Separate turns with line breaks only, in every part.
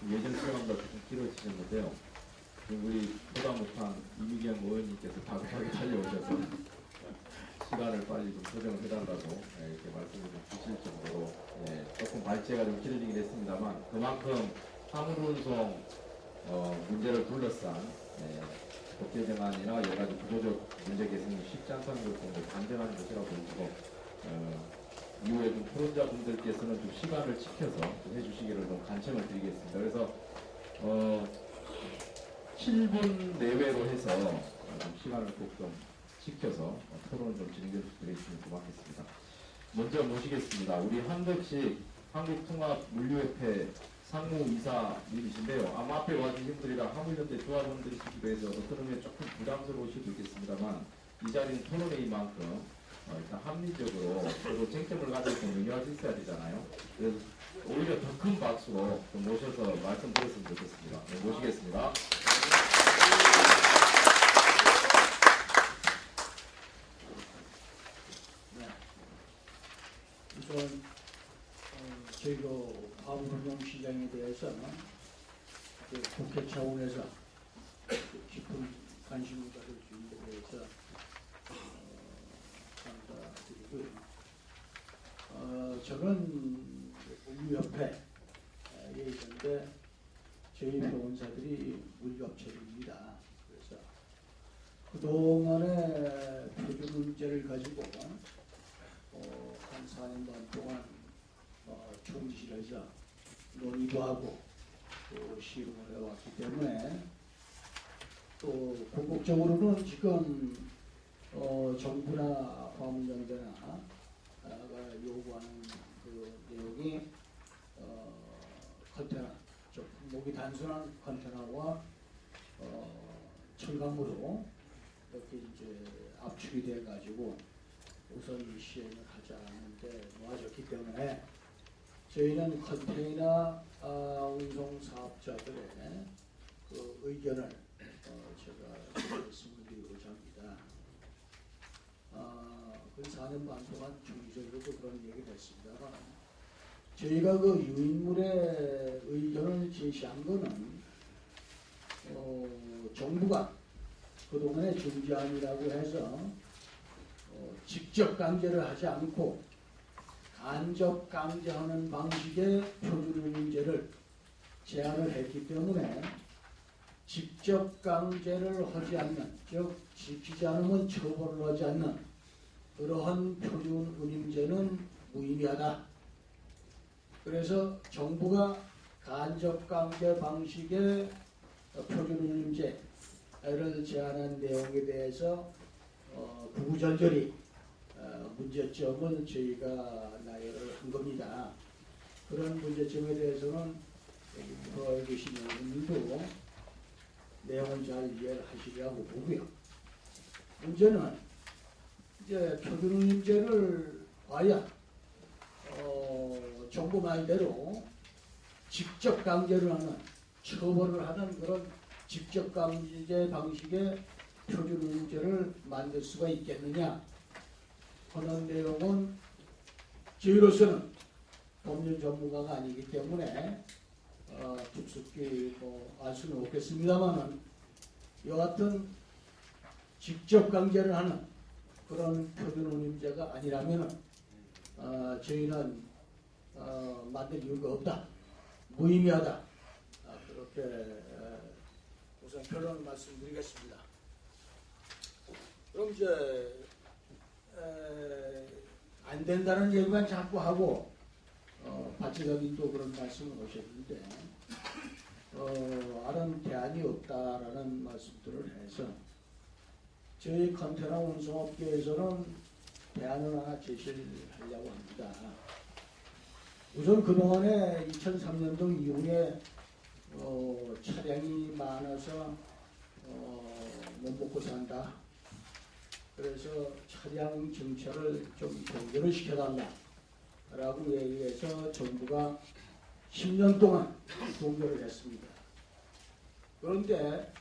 예전 시간보다 좀 길어지셨는데요. 우리 보다 못한 이미경 의원님께서 다급하게 달려오셔서 시간을 빨리 좀 조정을 해달라고 이렇게 말씀을 좀 주실 정도로 조금 발제가 좀 길어지긴 했습니다만 그만큼 사물운송 문제를 둘러싼 법제 정안이나 여러 가지 구조적 문제 개선이 쉽지 않다는 걸 좀 반증하는 것이라고 보고 이후에 좀 토론자분들께서는 좀 시간을 지켜서 좀 해주시기를 좀 간청을 드리겠습니다. 그래서 7분 내외로 해서 좀 시간을 꼭 좀 지켜서 토론을 좀 진행해 주시면 고맙겠습니다. 먼저 모시겠습니다. 우리 한덕식 한국통합물류협회 상무이사님이신데요. 아마 앞에 와주신 분들이랑 화물연대 조합원들이시기도 해서 어떤 의미에 조금 부담스러우실 수도 있겠습니다만 이 자리는 토론회의만큼 일단 합리적으로 서로 쟁점을 가지고 논의할 수 있어야 되잖아요. 그래서 오히려 더 큰 박수로 좀 모셔서 말씀드렸으면 좋겠습니다. 네, 모시겠습니다.
우선 저희가 화물운송시장에 대해서 국회 차원에서 깊은 관심을 가질 수 있는 데 대해서 감사드리고요. 저는 물류협회에 있는데 저희 회원사들이 물류업체입니다. 그래서 그동안의 표준 문제를 가지고 한 4년 반 동안 총실해서 논의도 하고 또 실험을 해왔기 때문에 또 궁극적으로는 지금 정부나 화물연대나 요구하는 그 내용이 컨테너, 목이 단순한 컨테너와 철강으로 이렇게 이제 압축이 돼 가지고 우선 시행을 하자는데 놓아졌기 때문에 저희는 컨테이너 운송 사업자들의 그 의견을 제가 말씀을 드리고자 합니다. 그 4년 반 동안 정기적으로도 그런 얘기를 했습니다만 저희가 그 유인물의 의견을 제시한 거는 정부가 그동안의 중재안이라고 해서 직접 강제를 하지 않고 간접 강제하는 방식의 표준 문제를 제안을 했기 때문에 직접 강제를 하지 않는, 즉 지키지 않으면 처벌을 하지 않는 그러한 표준 운임제는 무의미하다. 그래서 정부가 간접 강제 방식의 표준 운임제를 제안한 내용에 대해서 구구절절히 문제점을 저희가 나열을 한 겁니다. 그런 문제점에 대해서는 여기 계시는 분들도 내용을 잘 이해를 하시리라고 보고요. 문제는 이제 표준운임제를 과연 정부 말대로 직접 강제를 하는, 처벌을 하는 그런 직접 강제 방식의 표준운임제를 만들 수가 있겠느냐 하는 내용은 저희로서는 법률 전문가가 아니기 때문에 깊숙이 알 수는 없겠습니다만은 여하튼 직접 강제를 하는 그런 표준운임제가 아니라면은 저희는 만들 이유가 없다, 무의미하다, 그렇게 우선 결론을 말씀드리겠습니다. 그럼 이제 안 된다는 얘기만 자꾸 하고 박지사님 또 그런 말씀을 하셨는데 다른 대안이 없다라는 말씀들을 해서 저희 컨테너 운송업계에서는 대안을 하나 제시를 하려고 합니다. 우선 그동안에 2003년도 이후에 차량이 많아서 못 먹고 산다. 그래서 차량 정차를 좀 동결을 시켜달라라고 얘기해서 정부가 10년 동안 동결을 했습니다. 그런데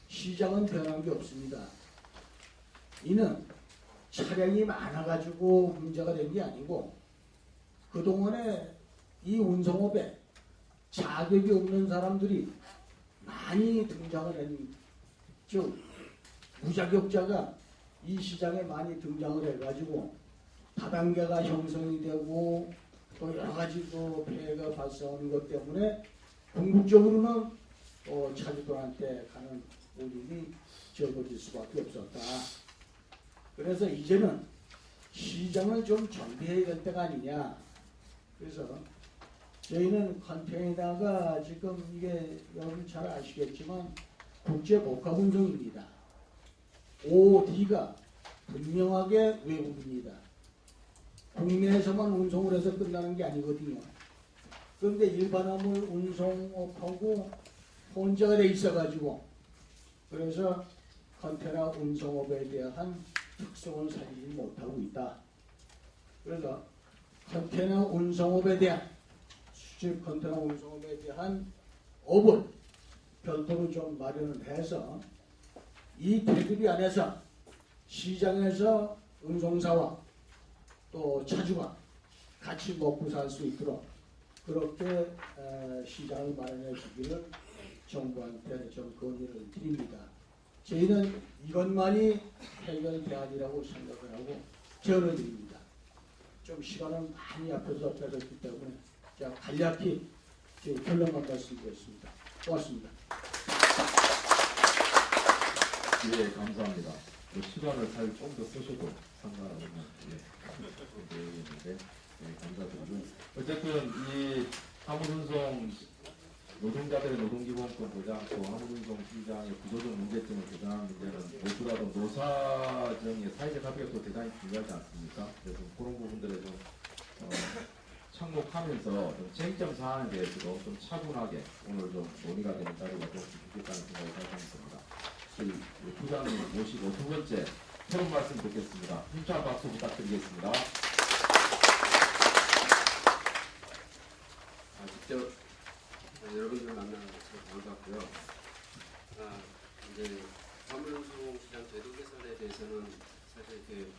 시장은 변한 게 없습니다. 이는 차량이 많아가지고 문제가 된 게 아니고 그동안에 이 운송업에 자격이 없는 사람들이 많이 등장을 즉 무자격자가 이 시장에 많이 등장을 해가지고 다단계가 형성이 되고 또 여러 가지 또 폐해가 발생하는 것 때문에 궁극적으로는 차주들한테 가는 운임이 적어질 수밖에 없었다. 그래서 이제는 시장을 좀 정비해야 될 때가 아니냐. 그래서 저희는 컨테이너가 지금 이게 여러분 잘 아시겠지만 국제 복합 운송입니다. OD가 분명하게 외국입니다. 국내에서만 운송을 해서 끝나는 게 아니거든요. 그런데 일반 화물 운송업하고 혼재가 돼 있어가지고 그래서 컨테이너 운송업에 대한 특성을 살리지 못하고 있다. 그래서 컨테이너 운송업에 대한 수출 컨테이너 운송업에 대한 업을 별도로 좀 마련을 해서 이 테두리 안에서 시장에서 운송사와 또 차주가 같이 먹고 살 수 있도록 그렇게 시장을 마련해 주기를 정부한테 좀 건의를 드립니다. 저희는 이것만이 해결 대안이라고 생각을 하고 제언을 드립니다. 좀 시간은 많이 앞에서 뺏었기 때문에 제가 간략히 제 결론만 말씀드렸습니다. 고맙습니다.
예, 감사합니다. 뭐 시간을 잘 좀 더 쓰셔도 상관없는 내용인데 감사드리고 어쨌든 이 화물운송 노동자들의 노동기본권 보장 또 화물운송 시장의 구조적 문제점을 보장하는 문제는 무엇보다도 노사정의 사회적 합의가 또 대단히 중요하지 않습니까? 그래서 그런 부분들에 좀 착목하면서 좀 쟁점 사안에 대해서도 좀 차분하게 오늘 좀 논의가 되는 자리가 좀 좋겠다는 생각이 가졌습니다. 부장님 모시고 두 번째 새로운 말씀 듣겠습니다. 힘찬 박수 부탁드리겠습니다.
직접 여러분들 만나서 반갑고요. 이제 화물운송 시장 제도 개선에 대해서는 사실 이렇게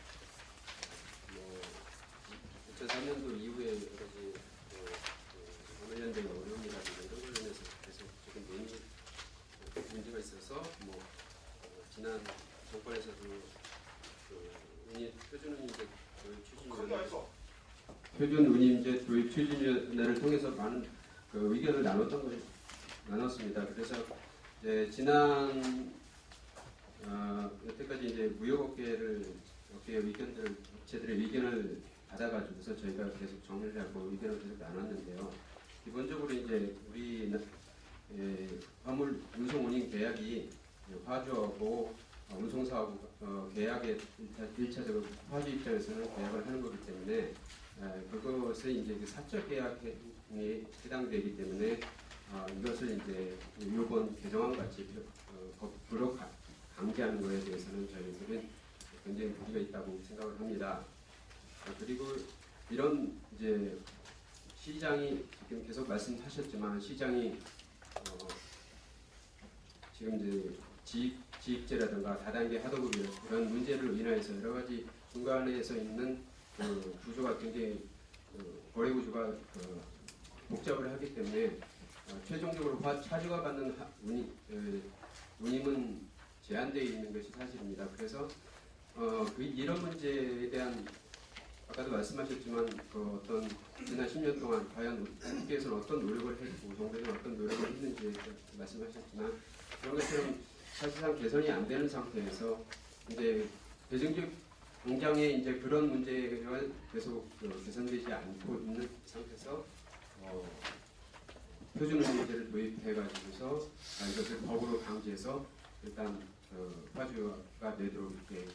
2003년도 이후에 여러 가지 화물연대의 어려움이라든가 이런 걸로 인해서 계속 지금 문제가 있어서 지난 정권에서도 표준 운임제 도입 추진위원회를 통해서 많은 의견을 나눴습니다. 그래서 이제 지난 여태까지 이제 무역업계의 업체들의 의견을 받아가지고서 저희가 계속 정리를 하고 의견을 계속 나눴는데요. 기본적으로 이제 우리 화물 운송 운임 계약이 화주하고 운송사하고 계약에 1차적으로 화주 입장에서는 계약을 하는 거기 때문에 그것을 이제 사적 계약에 해당되기 때문에 이것을 이제 이번 개정안 같이 법으로 강제하는 것에 대해서는 저희들은 굉장히 무리가 있다고 생각을 합니다. 그리고 이런 이제 시장이 지금 계속 말씀하셨지만 시장이 지금 이제 지입제라든가 다단계 하도급 이런 문제를 인하여서 여러 가지 중간에서 있는 구조가 굉장히 거래 구조가 복잡을 하기 때문에 최종적으로 차주가 받는 운임은 제한되어 있는 것이 사실입니다. 그래서 이런 문제에 대한 아까도 말씀하셨지만 어떤 지난 10년 동안 과연 국회에서는 어떤 노력을 했고 정부에서는 어떤 노력을 했는지에 말씀하셨지만 그런 것처럼 사실상 개선이 안 되는 상태에서 이제 대중적 당장에 이제 그런 문제가 계속 개선되지 않고 있는 상태에서 표준운임제를 도입해가지고서 이것을 법으로 강제해서 일단 화주가 내도록 이렇게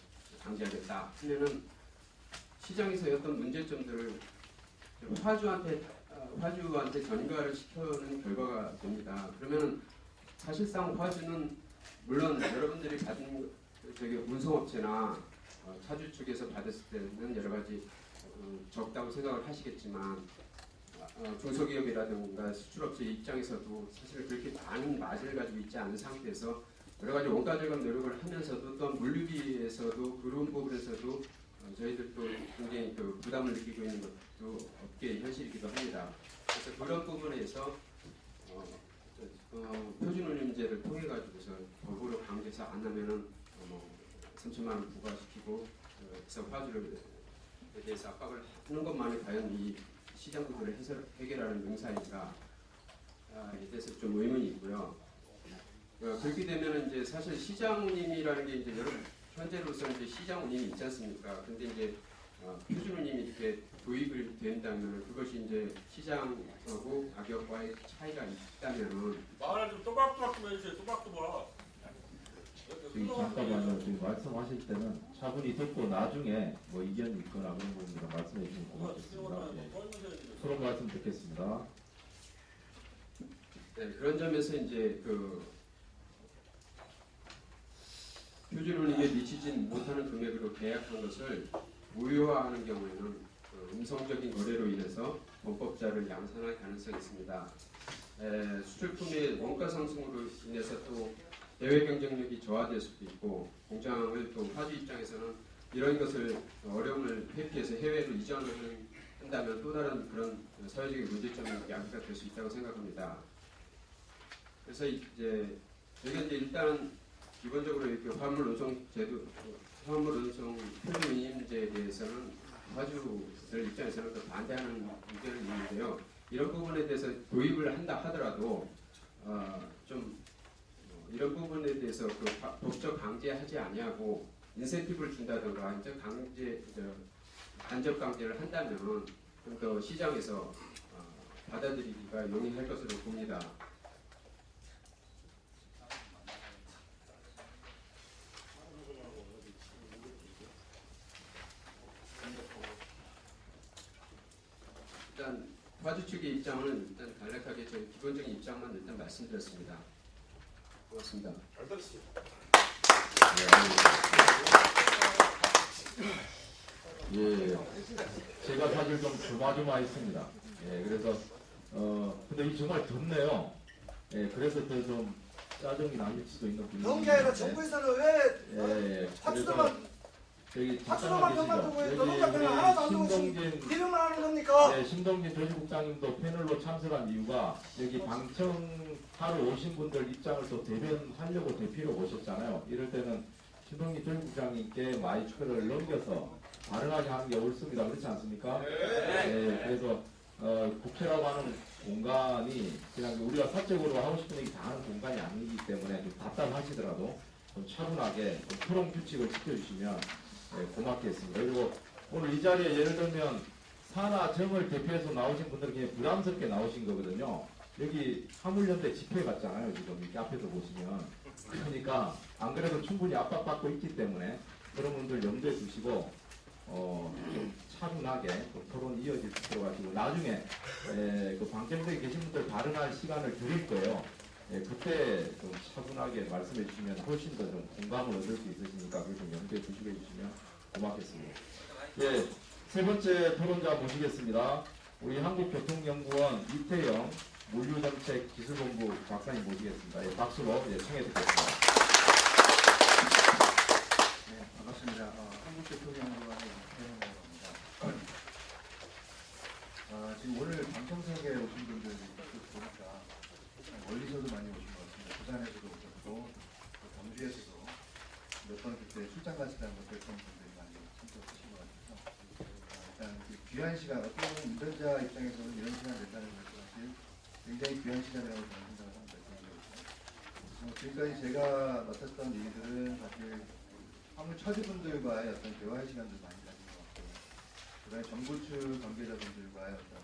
강제하겠다 하면은 시장에서 어떤 문제점들을 화주한테 전가를 시켜는 결과가 됩니다. 그러면은 사실상 화주는 물론 여러분들이 받은 운송업체나 차주 측에서 받았을 때는 여러 가지 적다고 생각을 하시겠지만 중소기업이라든가 수출업체 입장에서도 사실 그렇게 많은 마진을 가지고 있지 않은 상태에서 여러 가지 원가절감 노력을 하면서도 또 물류비에서도 그런 부분에서도 저희들도 굉장히 부담을 느끼고 있는 것도 업계의 현실이기도 합니다. 그래서 그런 부분에서 표준운임제를 통해 가지고서 법으로 강제해서 안 하면은 3천만 원 부과시키고 그래서 화주를 대해서 압박을 하는 것만이 과연 이 시장 구조를 해결하는 명사인가 에 대해서 좀 의문이 있고요. 그렇게 되면 이제 사실 시장 운임이라는 게 이제 여러분 현재로서 이제 시장 운임이 있지 않습니까? 근데 이제 표준 운임이 이렇게 도입을 된다면 그것이 이제 시장하고 가격과의 차이가 있다면은
말을 좀 또박또박 좀 해주세요. 또박또박.
지금 잠깐만요. 지금 말씀하실 때는 차분히 듣고 나중에 뭐 이견이 있거나 그런 부분을 말씀해 주시면 고맙겠습니다. 예. 서로 말씀 듣겠습니다.
네, 그런 점에서 이제 표준운임에 미치진 못하는 금액으로 계약한 것을 무효화하는 경우에는 음성적인 거래로 인해서 범법자를 양산할 가능성이 있습니다. 수출품의 원가 상승으로 인해서 또 대외 경쟁력이 저하될 수도 있고 공장을 또 화주 입장에서는 이런 것을 어려움을 회피해서 해외로 이전을 한다면 또 다른 그런 사회적인 문제점이 야기가 될 수 있다고 생각합니다. 그래서 이제 저희가 이제 일단 기본적으로 이렇게 화물 운송 제도, 화물 운송 표준 운임제에 대해서는 화주들 입장에서는 또 반대하는 의견이 있는데요. 이런 부분에 대해서 도입을 한다 하더라도 이런 부분에 대해서 법적 강제하지 아니하고 인센티브를 준다든가 이제 간접 강제를 한다면 좀 더 시장에서 받아들이기가 용이할 것으로 봅니다. 일단 화주 측의 입장은 일단 간략하게 저희 기본적인 입장만 일단 말씀드렸습니다. 고맙습니다.
잘 들었습니다.
예, 제가 사실 좀 조마조마했습니다. 예, 그래서 근데 이 정말 덥네요. 예, 그래서 더 좀 짜증이 나실 수도 있는 분이
그런 게 아니라 정부에서는 왜
예,
화수도만
여기
화수도만 병만 두고
여기
노동자 병을 하나도 안 두고
신동진
비명만 하는 겁니까?
네, 신동진 조직국장님도 패널로 참석한 이유가 여기 방청하러 오신 분들 입장을 또 대변하려고 대피로 오셨잖아요. 이럴 때는 신동진 조직국장님께 마이크를 넘겨서 발언하게 하는 게 옳습니다. 그렇지 않습니까? 네, 그래서 국회라고 하는 공간이 그냥 우리가 사적으로 하고 싶은 얘기 다 하는 공간이 아니기 때문에 좀 답답하시더라도 좀 차분하게 좀 토론 규칙을 지켜주시면 고맙겠습니다. 그리고 오늘 이 자리에 예를 들면 사나 정을 대표해서 나오신 분들은 그냥 부담스럽게 나오신 거거든요. 여기 화물연대 집회 갔잖아요. 지금 이렇게 앞에서 보시면. 그러니까 안 그래도 충분히 압박받고 있기 때문에 그런 분들 염두에 두시고 좀 차분하게 토론 이어질 수 있도록 나중에 그 방청석에 계신 분들 발언할 시간을 드릴 거예요. 그때 좀 차분하게 말씀해 주시면 훨씬 더 좀 공감을 얻을 수 있으시니까 그걸 좀 염두에 두시게 해주시면 고맙겠습니다. 예, 세 번째 토론자 모시겠습니다. 우리 한국교통연구원 이태영 물류정책기술본부 박사님 모시겠습니다. 예, 박수로 청해 듣겠습니다.
네, 반갑습니다. 한국교통연구원의 이태영이라고 합니다. 지금 오늘 방청석에 오신 분들 보니까 멀리서도 많이 오신 것 같습니다. 부산에서도 오셨고 경주에서도 몇 번 그때 출장 가시다는 것 그랬던 분들이 많이 참석하신 것 같아서 일단 귀한 시간, 어떤 운전자 입장에서는 이런 시간 낸다는 것이 사실 굉장히 귀한 시간이라고 저는 생각을 합니다. 지금까지 제가 맡았던 일들은 사실 화물 처지분들과의 어떤 대화의 시간들 많이 가진 것 같고, 그다음에 정부 측 관계자분들과의 어떤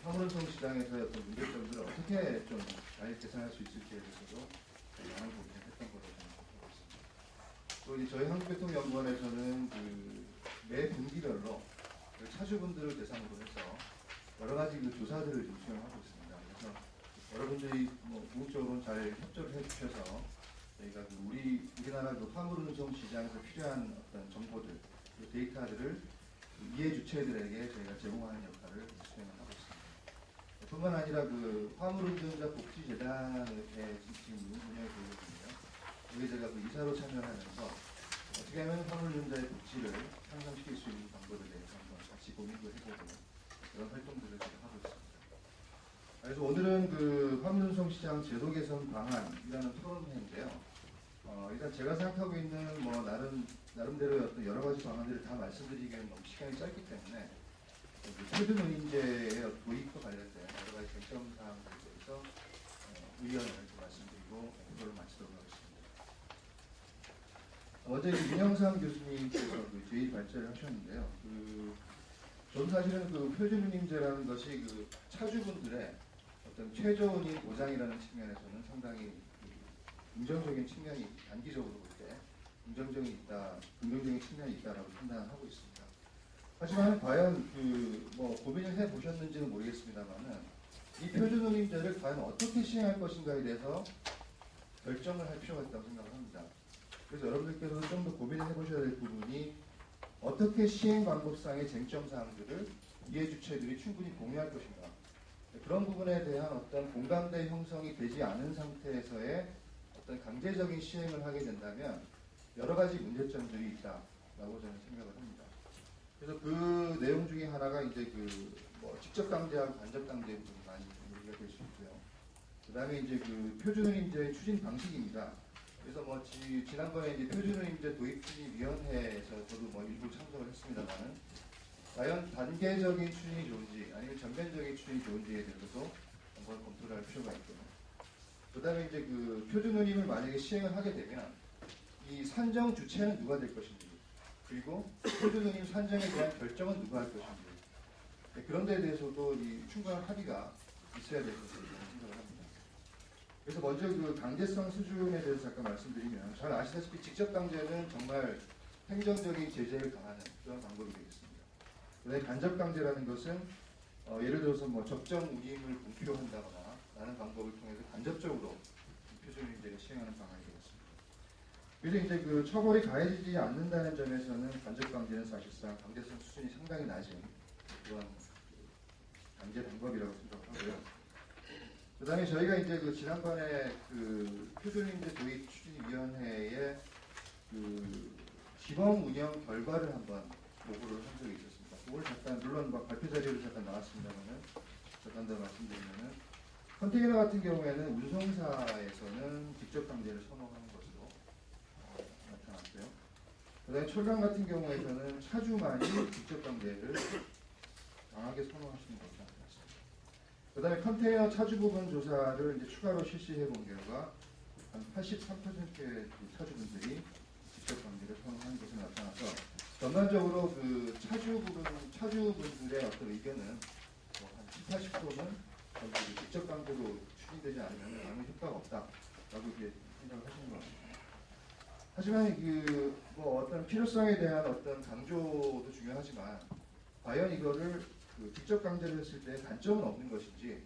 화물운송 시장에서의 어떤 문제점들을 어떻게 좀 잘 개선할 수 있을지에 대해서도 많은 고민을 했던 거로 생각하고 있습니다. 또 이제 저희 한국교통연구원에서는 매 분기별로 차주분들을 대상으로 해서 여러 가지 조사들을 좀 수행하고 있습니다. 그래서 여러분들이 궁극적으로는 잘 협조를 해주셔서 저희가 우리나라 화물운송 시장에서 필요한 어떤 정보들, 데이터들을 이해 주체들에게 저희가 제공하는 역할을 수행을 하고 있습니다. 뿐만 아니라 화물운전자 복지재단을 지금 운영해 보거든요. 여기 제가 이사로 참여하면서 어떻게 하면 화물운전자의 복지를 향상시킬 수 있는 방법에 대해서 한번 같이 고민도 해보고 그런 활동들을 제가 하고 있습니다. 그래서 오늘은 그 화물운송시장 제도 개선 방안이라는 토론회인데요. 일단 제가 생각하고 있는 뭐 나름대로 어떤 여러 가지 방안들을 다 말씀드리기에는 너무 시간이 짧기 때문에 표준 운임제의 도입과 관련된 여러 가지 쟁점 사항들에 대해서 의견을 말씀드리고 토론을 마치도록 하겠습니다. 어제 윤영상 교수님께서 그 제의 발제를 하셨는데요. 저는 사실은 그 표준 운임제라는 것이 그 차주분들의 어떤 최저 운임 보장이라는 측면에서는 상당히 긍정적인 측면이 단기적으로 볼 때 긍정적인 측면이 있다라고 판단하고 있습니다. 하지만 과연 뭐 고민을 해 보셨는지는 모르겠습니다만은 이 표준 운임제를 과연 어떻게 시행할 것인가에 대해서 결정을 할 필요가 있다고 생각을 합니다. 그래서 여러분들께서 좀 더 고민을 해보셔야 될 부분이 어떻게 시행 방법상의 쟁점 사항들을 이해 주체들이 충분히 공유할 것인가. 그런 부분에 대한 어떤 공감대 형성이 되지 않은 상태에서의 어떤 강제적인 시행을 하게 된다면 여러 가지 문제점들이 있다라고 저는 생각을 합니다. 그래서 그 내용 중에 하나가 이제 뭐 직접 강제하고 간접 강제 부분이 많이 얘기가 될 수 있고요. 그 다음에 이제 그 표준운임제의 추진 방식입니다. 그래서 뭐 지난번에 이제 표준운임제 도입추진위원회에서 저도 뭐 일부 참석을 했습니다만은 과연 단계적인 추진이 좋은지 아니면 전면적인 추진이 좋은지에 대해서도 한번 검토를 할 필요가 있고요. 그 다음에 이제 그 표준운임을 만약에 시행을 하게 되면 이 산정 주체는 누가 될 것인지 그리고 표준운임 산정에 대한 결정은 누가 할 것인지 그런 데에 대해서도 이 충분한 합의가 있어야 될 것으로 생각을 합니다. 그래서 먼저 그 강제성 수준에 대해서 잠깐 말씀드리면 잘 아시다시피 직접 강제는 정말 행정적인 제재를 가하는 그런 방법이 되겠습니다. 그다음에 간접 강제라는 것은 예를 들어서 뭐 적정 운임을 공표한다거나 라는 방법을 통해서 간접적으로 표준운임제를 시행하는 방안이 되겠습니다. 그래서 이제 그 처벌이 가해지지 않는다는 점에서는 간접 강제는 사실상 강제성 수준이 상당히 낮은 그런 강제 방법이라고 생각하고요. 그 다음에 저희가 이제 그 지난번에 그 표준운임제 도입 추진위원회의 그 시범 운영 결과를 한번 보고를 한 적이 있었습니다. 그걸 잠깐 물론 막 발표 자료로 잠깐 나왔습니다만은 잠깐 더 말씀드리면은 컨테이너 같은 경우에는 운송사에서는 직접 강제를 선호하는 것으로 나타났고요. 그 다음에 철강 같은 경우에서는 차주만이 직접 강제를 강하게 선호하시는 것으로 나타났습니다. 그 다음에 컨테이너 차주 부분 조사를 이제 추가로 실시해 본 결과 한 83%의 차주분들이 직접 강제를 선호하는 것으로 나타나서 전반적으로 그 차주분들의 어떤 의견은 한 70, 80%는 전부 직접 강제로 추진되지 않으면 아무 효과가 없다라고 이렇게 생각을 하시는 것 같습니다. 하지만 뭐 어떤 필요성에 대한 어떤 강조도 중요하지만 과연 이거를 직접 강제를 했을 때 단점은 없는 것인지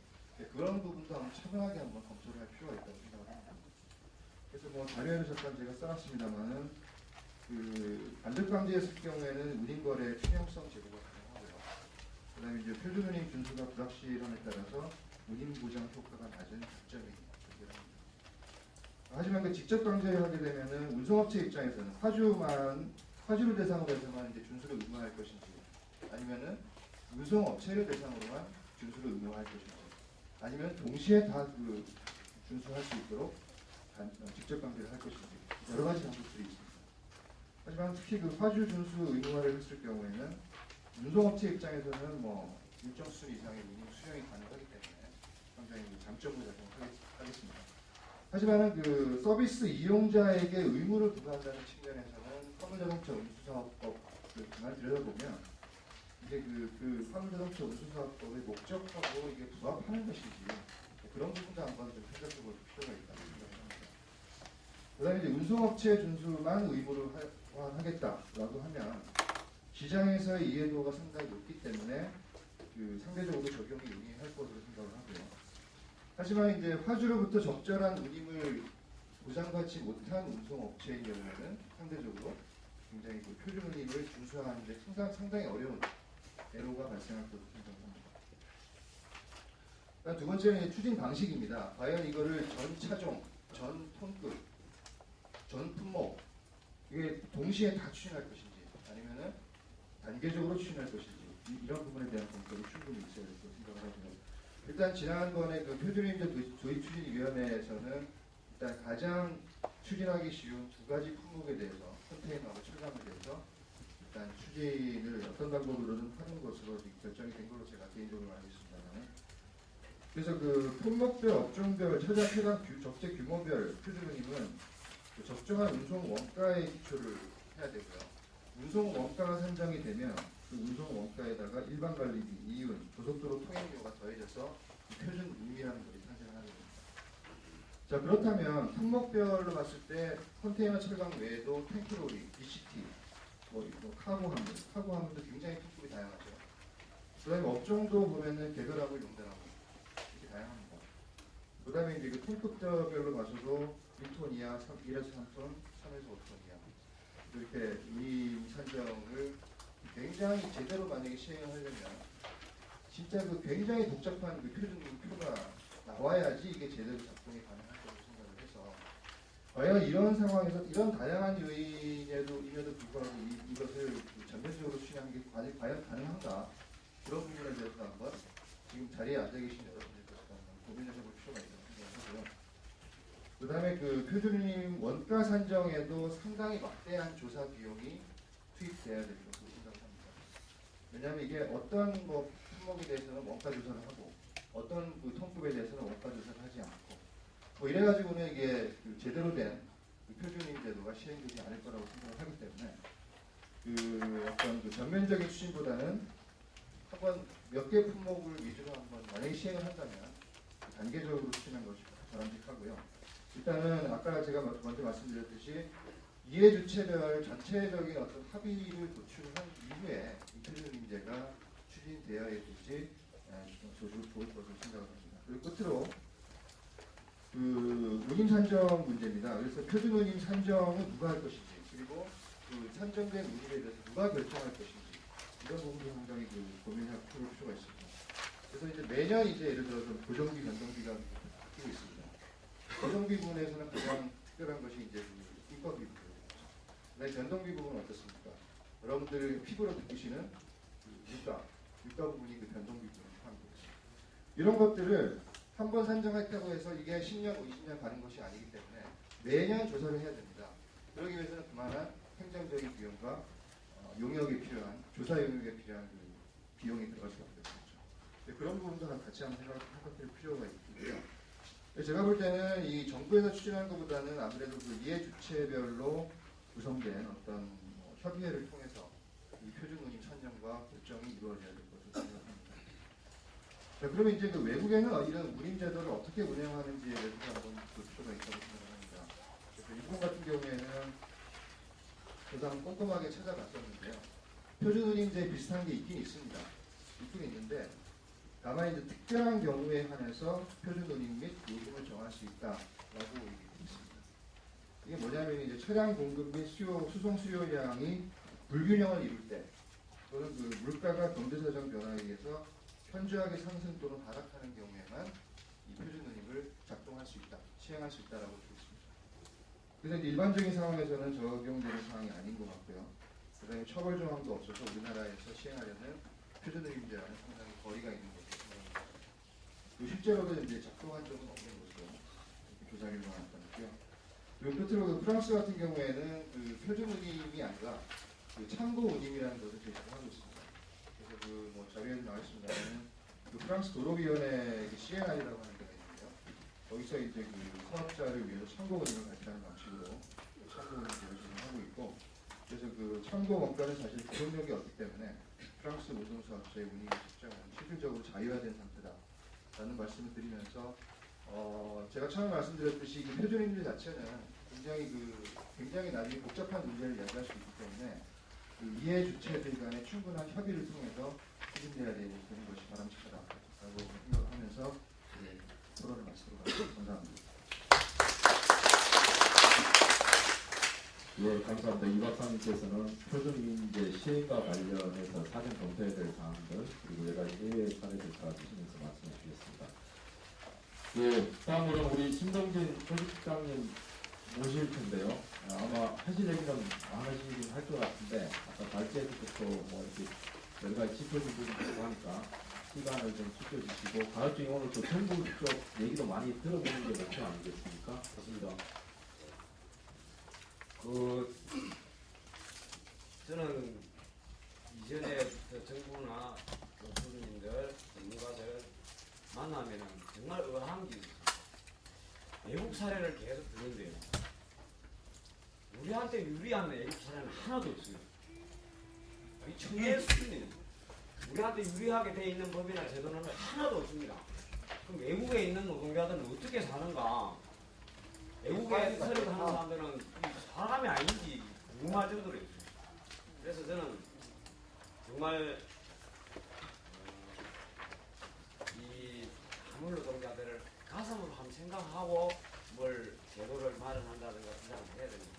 그런 부분도 한번 차분하게 한번 검토를 할 필요가 있다고 생각을 합니다. 그래서 뭐 자료에는 잠깐 제가 써놨습니다만은 간접 강제했을 경우에는 운임거래 투명성 제고가 가능하고요. 그 다음에 이제 표준운임 준수가 불확실함에 따라서 운임 보장 효과가 낮은 장점이 존재합니다. 하지만 그 직접 강제를 하게 되면은 운송업체 입장에서는 화주를 대상으로 해서만 이제 준수를 의무화할 것인지 아니면은 운송업체를 대상으로만 준수를 의무화할 것인지 아니면 동시에 다 준수할 수 있도록 직접 강제를 할 것인지 여러 가지 방법들이 있습니다. 하지만 특히 화주 준수 의무화를 했을 경우에는 운송업체 입장에서는 뭐 일정 수준 이상의 운임 수령이 가능하기 때문에 상당히 장점으로 작용하겠습니다. 하지만 서비스 이용자에게 의무를 부과한다는 측면에서는 화물자동차 운수사업법을 가만히 들여다보면 이게 화물자동차 운수사업법의 목적하고 이게 부합하는 것인지 그런 부분도 한번 좀 생각해볼 필요가 있다고 생각합니다. 그다음에 이제 운송업체 준수만 의무를 하겠다라고 하면 시장에서의 이해도가 상당히 높기 때문에 상대적으로 적용이 용이할 것으로 생각을 하고요. 하지만 이제 화주로부터 적절한 운임을 보장받지 못한 운송업체인 경우에는 상대적으로 굉장히 표준 운임을 준수하는 데 상당히 어려운 애로가 발생할 것으로 생각합니다. 두 번째는 추진 방식입니다. 과연 이거를 전 차종, 전 톤급, 전 품목 이게 동시에 다 추진할 것인지 아니면은 단계적으로 추진할 것인지 이런 부분에 대한 검토가 충분히 있어야 될 것으로 생각을 하고요. 일단 지난번에 그 표준임대 도입추진위원회에서는 일단 가장 추진하기 쉬운 두 가지 품목에 대해서 컨테이너하고 철강에 대해서 일단 추진을 어떤 방법으로든 하는 것으로 결정이 된 걸로 제가 개인적으로 알고 있습니다만, 그래서 그 품목별, 업종별, 최장 적재 규모별 표준임은 그 적정한 운송 원가의 기초를 해야 되고요. 운송 원가가 산정이 되면 그 운송 원가에다가 일반 관리비, 이윤, 고속도로 통행료가 더해져서 표준임이라는 것이 탄생하는 겁니다. 자, 그렇다면 품목별로 봤을 때 컨테이너 철강 외에도 탱크로리, BCT, 카고 화물도 굉장히 품목이 다양하죠. 그다음에 업종도 보면은 개별화물, 용단화물 이렇게 다양합니다. 그다음에 이제 그 톤급별로 봐서도 1톤 이하, 1에서 3톤, 3에서 5톤 이하 이렇게 운임 산정을 굉장히 제대로 만약에 시행을 하려면 진짜 그 굉장히 복잡한 그 표가 나와야지 이게 제대로 작동이 가능할 거라고 생각을 해서, 과연 이런 상황에서 이런 다양한 요인에도 불구하고 이것을 전면적으로 추진하는 게 과연 가능한가, 그런 부분에 대해서 한번 지금 자리에 앉아 계신 여러분들께서 한번 고민을 해볼 필요가 있다고 생각하고요. 그 다음에 그 표준임 원가 산정에도 상당히 막대한 조사 비용이 투입돼야 될 것으로 생각합니다. 왜냐하면 이게 어떤 품목에 대해서는 원가 조사를 하고 어떤 그 통급에 대해서는 원가 조사를 하지 않고 이래가지고는 이게 그 제대로 된 표준임 제도가 시행되지 않을 거라고 생각을 하기 때문에 그 어떤 그 전면적인 추진보다는 한번 몇 개 품목을 위주로 한번 만약에 시행을 한다면 단계적으로 추진하는 것이 바람직하고요. 일단은 아까 제가 먼저 말씀드렸듯이 이해주체별 전체적인 어떤 합의를 도출한 이후에 이 표준임제가 추진되어야 될지 좋을 것으로 생각을 합니다. 그리고 끝으로 그 운임 산정 문제입니다. 그래서 표준 운임 산정은 누가 할 것인지, 그리고 그 산정된 운임에 대해서 누가 결정할 것인지, 이런 부분도 상당히 그 고민할 필요가 있습니다. 그래서 이제 매년 이제 예를 들어서 고정비, 변동비가 바뀌고 있습니다. 고정비 부분에서는 가장 특별한 것이 이제 그 인건비 부분. 네, 변동비 부분은 어떻습니까? 여러분들 피부로 느끼시는 그 유가 부분이 그 변동비 부분을 포함되어 있습니다. 이런 것들을 한번 산정했다고 해서 이게 10년, 20년 가는 것이 아니기 때문에 매년 조사를 해야 됩니다. 그러기 위해서는 그만한 행정적인 비용과 용역에 필요한, 조사 용역에 필요한 그 비용이 들어갈 수밖에 없겠죠. 그런 부분도 같이 한번 생각할 필요가 있고요. 제가 볼 때는 이 정부에서 추진하는 것보다는 아무래도 그 이해 주체별로 구성된 어떤 협의회를 통해서 이 표준 운임 산정과 결정이 이루어져야 될 것으로 생각합니다. 자, 그러면 이제 그 외국에는 이런 운임 제도를 어떻게 운영하는지에 대해서 한번 볼 필요가 있다고 생각합니다. 그래서 일본 같은 경우에는 저도 한번 꼼꼼하게 찾아봤었는데요. 표준 운임제 비슷한 게 있긴 있습니다. 있긴 있는데 다만 이제 특별한 경우에 한해서 표준 운임 및 요금을 정할 수 있다라고 얘기하고 있습니다. 이게 뭐냐면 이제 차량 공급 및 수송 수요량이 불균형을 이룰 때, 또는 그 물가가 경제사정 변화에 의해서 현저하게 상승 또는 하락하는 경우에만 이 표준 운임을 작동할 수 있다, 시행할 수 있다라고 되어 있습니다. 그래서 일반적인 상황에서는 적용되는 상황이 아닌 것 같고요. 그다음에 처벌 조항도 없어서 우리나라에서 시행하려는 표준 운임제와는 상당히 거리가 있는 것으로 생각합니다. 실제로도 이제 작동한 적은 없는 것으로 조사 결과가 나타났고요. 그리고 끝으로 그 프랑스 같은 경우에는 그 표준 운임이 아니라 그 참고 운임이라는 것을 제시를 하고 있습니다. 그래서 그 자료에도 나와 있습니다만 그 프랑스 도로위원회 CNR이라고 하는 데가 있는데요. 거기서 이제 그 사업자를 위해서 참고 운임을 발표하는 방식으로 참고 운임제를 진행하고 있고, 그래서 그 참고 원가는 사실 구속력이 없기 때문에 프랑스 운송사업자의 운임 측정은 실질적으로 자유화된 상태다라는 말씀을 드리면서 제가 처음에 말씀드렸듯이 이 표준임제 자체는 굉장히 나중에 복잡한 문제를 야기할 수 있기 때문에 그 이해 주체들 간의 충분한 협의를 통해서 추진돼야 되는 것이 바람직하다라고 생각하면서 토론을 마치도록 하겠습니다. 감사합니다.
예, 감사합니다. 이 박사님께서는 표준임제 시행과 관련해서 사전 검토해야 될 사항들, 그리고 여러 가지 해외 사례들 다 주시면서 말씀해 주셨습니다. 예, 다음으로 우리 신동진 조직장님 모실 텐데요. 아마 하실 얘기는 많으시긴 할 것 같은데, 아까 발제에서부터 이렇게 여러 가지 짚어준 부분이 있고 하니까 시간을 좀 지켜주시고 가급적이 오늘 또 정부 쪽 얘기도 많이 들어보는 게 목표 아니겠습니까? 그렇습니다.
저는 이전에 정부나 교수님들, 전문가들 만나면은 정말 의아한 게 있습니다. 외국 사례를 계속 듣는데요. 우리한테 유리한 외국 사례는 하나도 없어요. 이 청년 수준이 우리한테 유리하게 돼 있는 법이나 제도는 하나도 없습니다. 그럼 외국에 있는 노동자들은 어떻게 사는가? 외국에 서류 하는 사람들은 사람이 아닌지 궁금할 정도로 있어요. 그래서 저는 정말 이 화물 노동자들을 가슴으로 한번 생각하고 뭘 제도를 마련한다든가 생각을 해야 됩니다.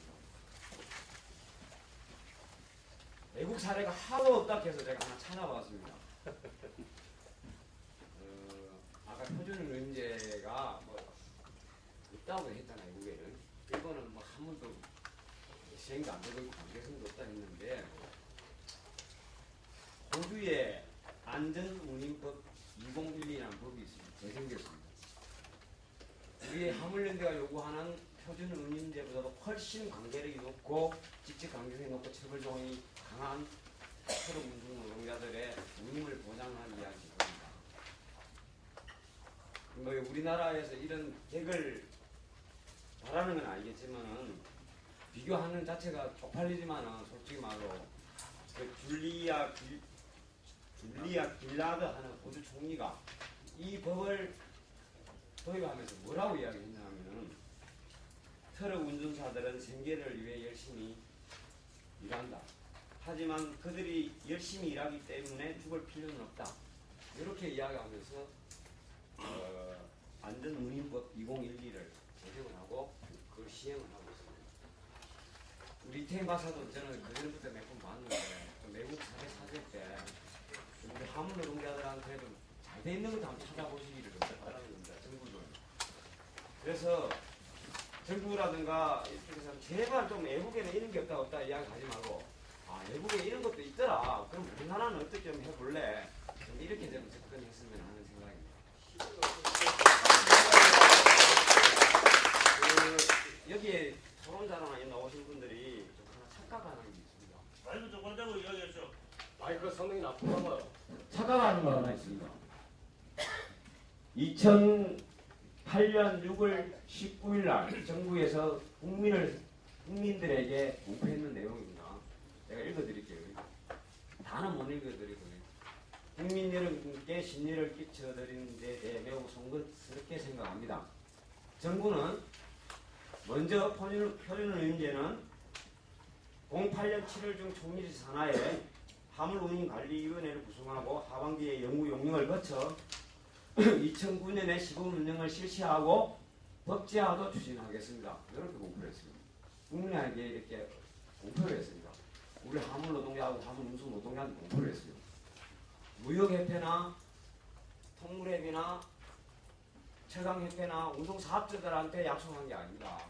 외국 사례가 하도 없다 해서 제가 하나 찾아봤습니다. 아까 표준의무제가 뭐 있다고 했잖아요. 외국에는. 일본은 뭐 한 번도 시행도 안 되고 있고 관계성도 없다 했는데 호주의 안전운임법 2012라는 법이 있습니다. 제정됐습니다. 우리의 화물연대가 요구하는 표준운임제보다도 훨씬 관계력이 높고 직접 관계성이 높고 처벌 조항이 강한 서로 운송 노동자들의 운임을 보장하는 이야기입니다. 뭐 우리나라에서 이런 객을 바라는 건 알겠지만은 비교하는 자체가 쪽팔리지만은 솔직히 말로 그 줄리아 길라드 하는 호주 총리가 이 법을 도입하면서 뭐라고 이야기했냐면은 트럭 운전사들은 생계를 위해 열심히 일한다. 하지만 그들이 열심히 일하기 때문에 죽을 필요는 없다. 이렇게 이야기하면서 안전운임법 2012를 제정을 하고 그걸 시행을 하고 있습니다. 우리 이태인 박사도 저는 그전부터 몇 번 봤는데 외국 사례 때 우리 화물 노동자들한테 좀 잘 돼 있는 것도 한번 찾아보시기를 좀 바라는 겁니다. 정부도. 그래서 정부라든가 이쪽에서 제발 좀 외국에는 이런 게 없다 이야기하지 말고 외국에 이런 것도 있더라. 그럼 우리나라는 어떻게 좀 해볼래? 좀 이렇게 좀 접근했으면 하는 생각입니다. 여기에 토론자나 나오신 분들이 좀 하나 착각하는 게 있습니다.
말도 좀 한다고 이야기했죠.
그 성능이 나쁜가 봐요.
착각하는 거 하나 있습니다. 2008년 6월 19일 날 정부에서 국민들에게 공표했는 내용입니다. 제가 읽어드릴게요. 다는 못 읽어드리고요. 국민 여러분께 심려를 끼쳐드리는 데 대해 매우 송구스럽게 생각합니다. 정부는 먼저 표준의무제는 08년 7월 중 총리실 산하에 화물운임관리위원회를 구성하고 하반기에 연구 용역을 거쳐 2009년에 시범운영을 실시하고 법제화도 추진하겠습니다. 이렇게 공표를 했습니다. 국민에게 이렇게 공표를 했습니다. 우리 화물 노동자하고 화물 운송 노동자한테 공표를 했어요. 무역협회나 통물협이나 철강협회나 운송사업자들한테 약속한 게 아닙니다.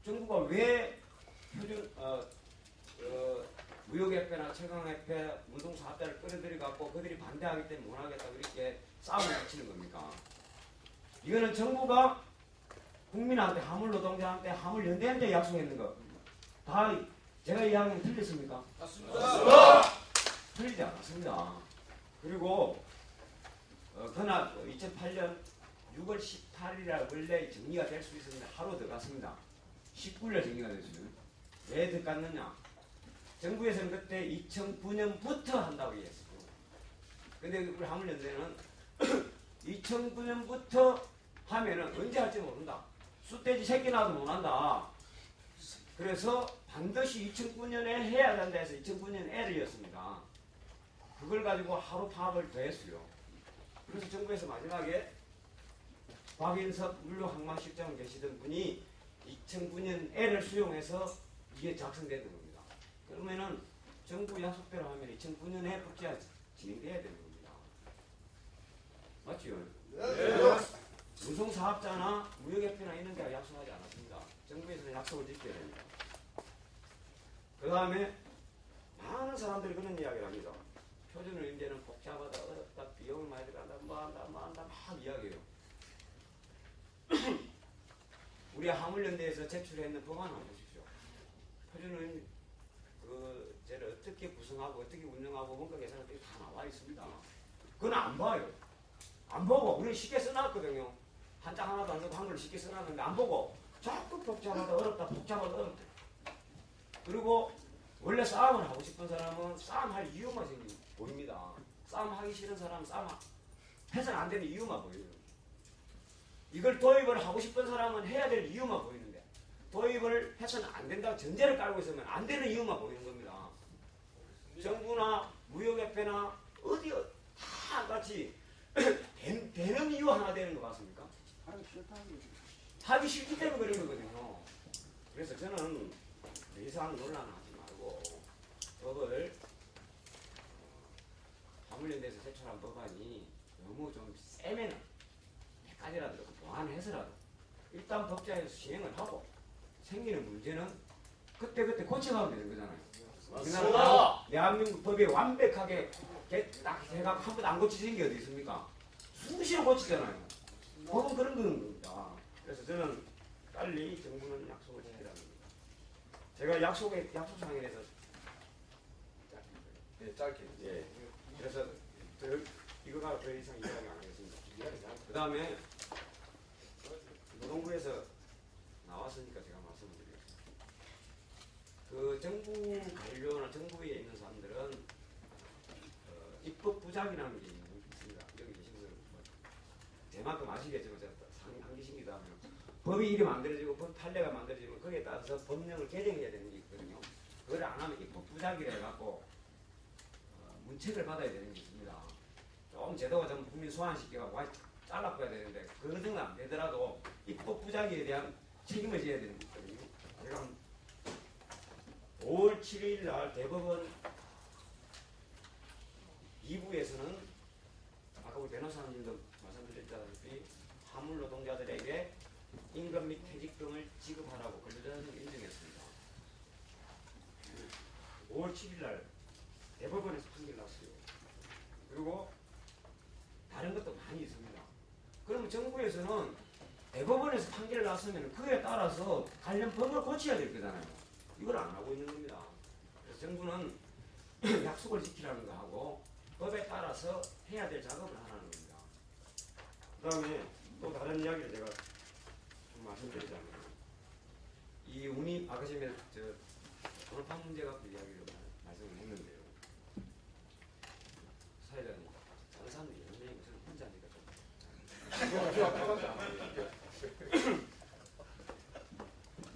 정부가 왜 무역협회나 철강협회, 운송사업자를 끌어들여갖고 그들이 반대하기 때문에 못하겠다고 이렇게 싸움을 붙이는 겁니까? 이거는 정부가 국민한테, 화물 노동자한테, 화물 연대한테 약속했는 거. 다 제가 이야기는 틀렸습니까?
맞습니다.
틀리지 않았습니다. 그리고 그날 2008년 6월 18일에 원래 정리가 될 수 있었는데 하루 더 갔습니다. 19일에 정리가 됐어요. 왜 더 갔느냐? 정부에서는 그때 2009년부터 한다고 얘기했어요. 근데 우리 화물연대는 2009년부터 하면은 언제 할지 모른다. 숫돼지 새끼 나도 못한다. 그래서 반드시 2009년에 해야 된다 해서 2009년 L이었습니다. 그걸 가지고 하루 파업을 더했어요. 그래서 정부에서 마지막에 박인섭 물류항만실장 계시던 분이 2009년 L을 수용해서 이게 작성되는 겁니다. 그러면은 정부 약속대로 하면 2009년에 법제화 진행돼야 되는 겁니다. 맞죠?
네.
운송사업자나 무역협회나 이런 데가 약속하지 않았습니다. 정부에서는 약속을 지켜야 됩니다. 그 다음에 많은 사람들이 그런 이야기를 합니다. 표준의료제는 복잡하다, 어렵다, 비용을 많이 들어간다, 뭐한다 막 이야기해요. 우리 화물연대에서 제출했는 법안 한번 보십시오. 표준의료 제를 어떻게 구성하고 어떻게 운영하고 원가 계산을 다 나와 있습니다. 그건 안 봐요. 안 보고 우리 쉽게 써놨거든요. 한 장 하나도 안 쓰고 한글로 쉽게 써놨는데 안 보고 자꾸 복잡하다 어렵다 복잡하다 어렵다. 그리고 원래 싸움을 하고 싶은 사람은 싸움할 이유만 보입니다. 싸움하기 싫은 사람은 싸움 해서는 안 되는 이유만 보여요. 이걸 도입을 하고 싶은 사람은 해야 될 이유만 보이는데 도입을 해서는 안 된다고 전제를 깔고 있으면 안 되는 이유만 보이는 겁니다. 정부나 무역협회나 어디 다 같이 되는 이유 하나 되는 거 같습니까? 하기 싫기 때문에 그런 거거든요. 그래서 저는 더 이상 논란하지 말고 법을 화물연대에서 제출한 법안이 너무 좀 세면 몇 가지라도 보완해서라도 일단 법제에서 시행을 하고 생기는 문제는 그때그때 고쳐가면 되는 거잖아요. 우리나라 대한민국 법이 완벽하게 딱 해가 한 번도 안 고치는 게 어디 있습니까? 수시로 고치잖아요. 법은 그런 겁니다. 그래서 저는 빨리 정부는 약속을 지키라는 겁니다. 제가 약속상에 대해서
짧게.
예. 그래서 이거가 더 이상 이야기 안 하겠습니다. 그 다음에 노동부에서 나왔으니까 제가 말씀드리겠습니다. 그 정부 관료나 정부에 있는 사람들은 입법 부작이라는 게 있습니다. 여기 계신 분들은 제만큼 아시겠지만 제가 상기십니다 하면 법이 이리 만들어지고 법 판례가 만들어지고 거기에 따라서 법령을 개정해야 되는 게 있거든요. 그걸 안 하면 입법 부작이라 해갖고 문책을 받아야 되는 게 있습니다. 조금 제도가 좀 국민 소환시켜갖고 잘라봐야 되는데 그런 건 안 되더라도 입법 부작위에 대한 책임을 져야 되는 게 있거든요. 제가 5월 7일 날 대법원 2부에서는 아까 우리 변호사님도 말씀드렸다시피 화물 노동자들에게 임금 및 퇴직금을 지급하라고 근로자들이 인정했습니다. 5월 7일 날 대법원에서 판결 났어요. 그리고 다른 것도 많이 있습니다. 그러면 정부에서는 대법원에서 판결을 났으면 그에 따라서 관련 법을 고쳐야 될 거잖아요. 이걸 안 하고 있는 겁니다. 그래서 정부는 약속을 지키라는 거 하고 법에 따라서 해야 될 작업을 하라는 겁니다. 그 다음에 또 다른 이야기를 제가 좀 말씀드리자면 이 운이 아까 전에 돌판 문제 갖고 이야기를 말씀을 했는데요. 사회자님 장사는 이런 얘기 저는 혼자 하니까 좀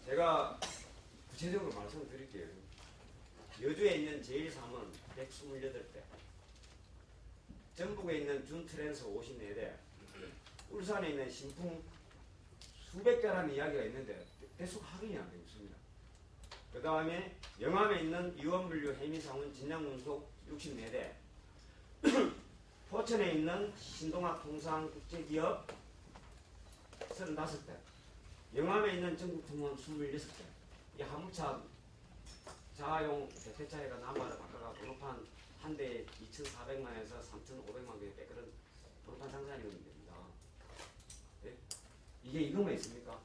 제가 구체적으로 말씀드릴게요. 여주에 있는 제1사무는 128대, 전북에 있는 준트랜스 54대, 울산에 있는 신풍 수백 개라는 이야기가 있는데 대수가 확인이 안 되고 있습니다. 그 다음에 영암에 있는 이원물류 해미상훈 진양운속 64대, 포천에 있는 신동학 통상국제기업 35대, 영암에 있는 전국통원 26대, 이 화물차 자가용 대폐차회가 남바를 바꿔가 번호판 한 대에 2,400만에서 3,500만 개의 그런 번호판 상산이 됩니다. 네? 이게 이것만 있습니까?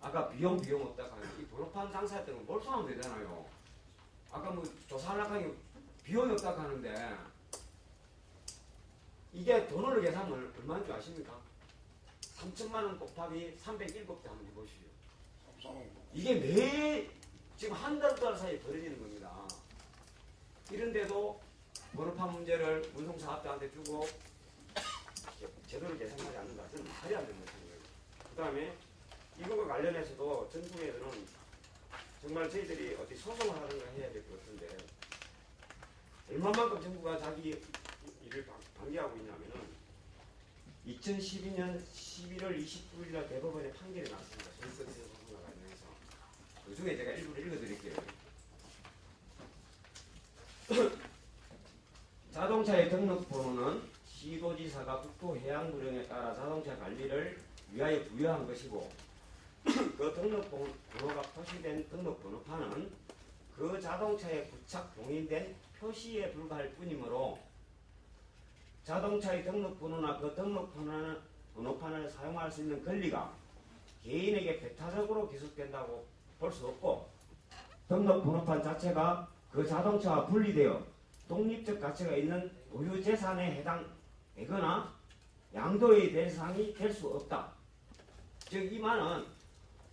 아까 비용 없다고 하는 이 번호판 장사했던 건 몰수하면 되잖아요. 아까 뭐 조사하려고 하니 비용이 없다고 하는데 이게 돈으로 계산하면 얼마인 줄 아십니까? 3천만 원 곱하기 301곱대 한번 해보시오. 이게 지금 한 달 사이에 벌어지는 겁니다. 이런데도 번호판 문제를 운송사업자한테 주고 제대로 계산하지 않는다. 저는 말이 안 된다는 거예요. 그 다음에 이거와 관련해서도 정부에서는 정말 저희들이 어디 소송을 하든가 해야 될 것 같은데 얼마만큼 정부가 자기 일을 방기하고 있냐면은 2012년 11월 29일 날 대법원에 판결이 났습니다. 전세대 소송과 관련해서 그 중에 제가 일부를 읽어드릴게요. 자동차의 등록번호는 시도지사가 국토해양부령에 따라 자동차 관리를 위하여 부여한 것이고 그 등록번호가 표시된 등록번호판은 그 자동차에 부착 봉인된 표시에 불과할 뿐이므로 자동차의 등록번호나 그 등록번호판을 사용할 수 있는 권리가 개인에게 배타적으로 기속된다고 볼 수 없고 등록번호판 자체가 그 자동차와 분리되어 독립적 가치가 있는 고유재산에 해당되거나 양도의 대상이 될 수 없다. 즉 이 말은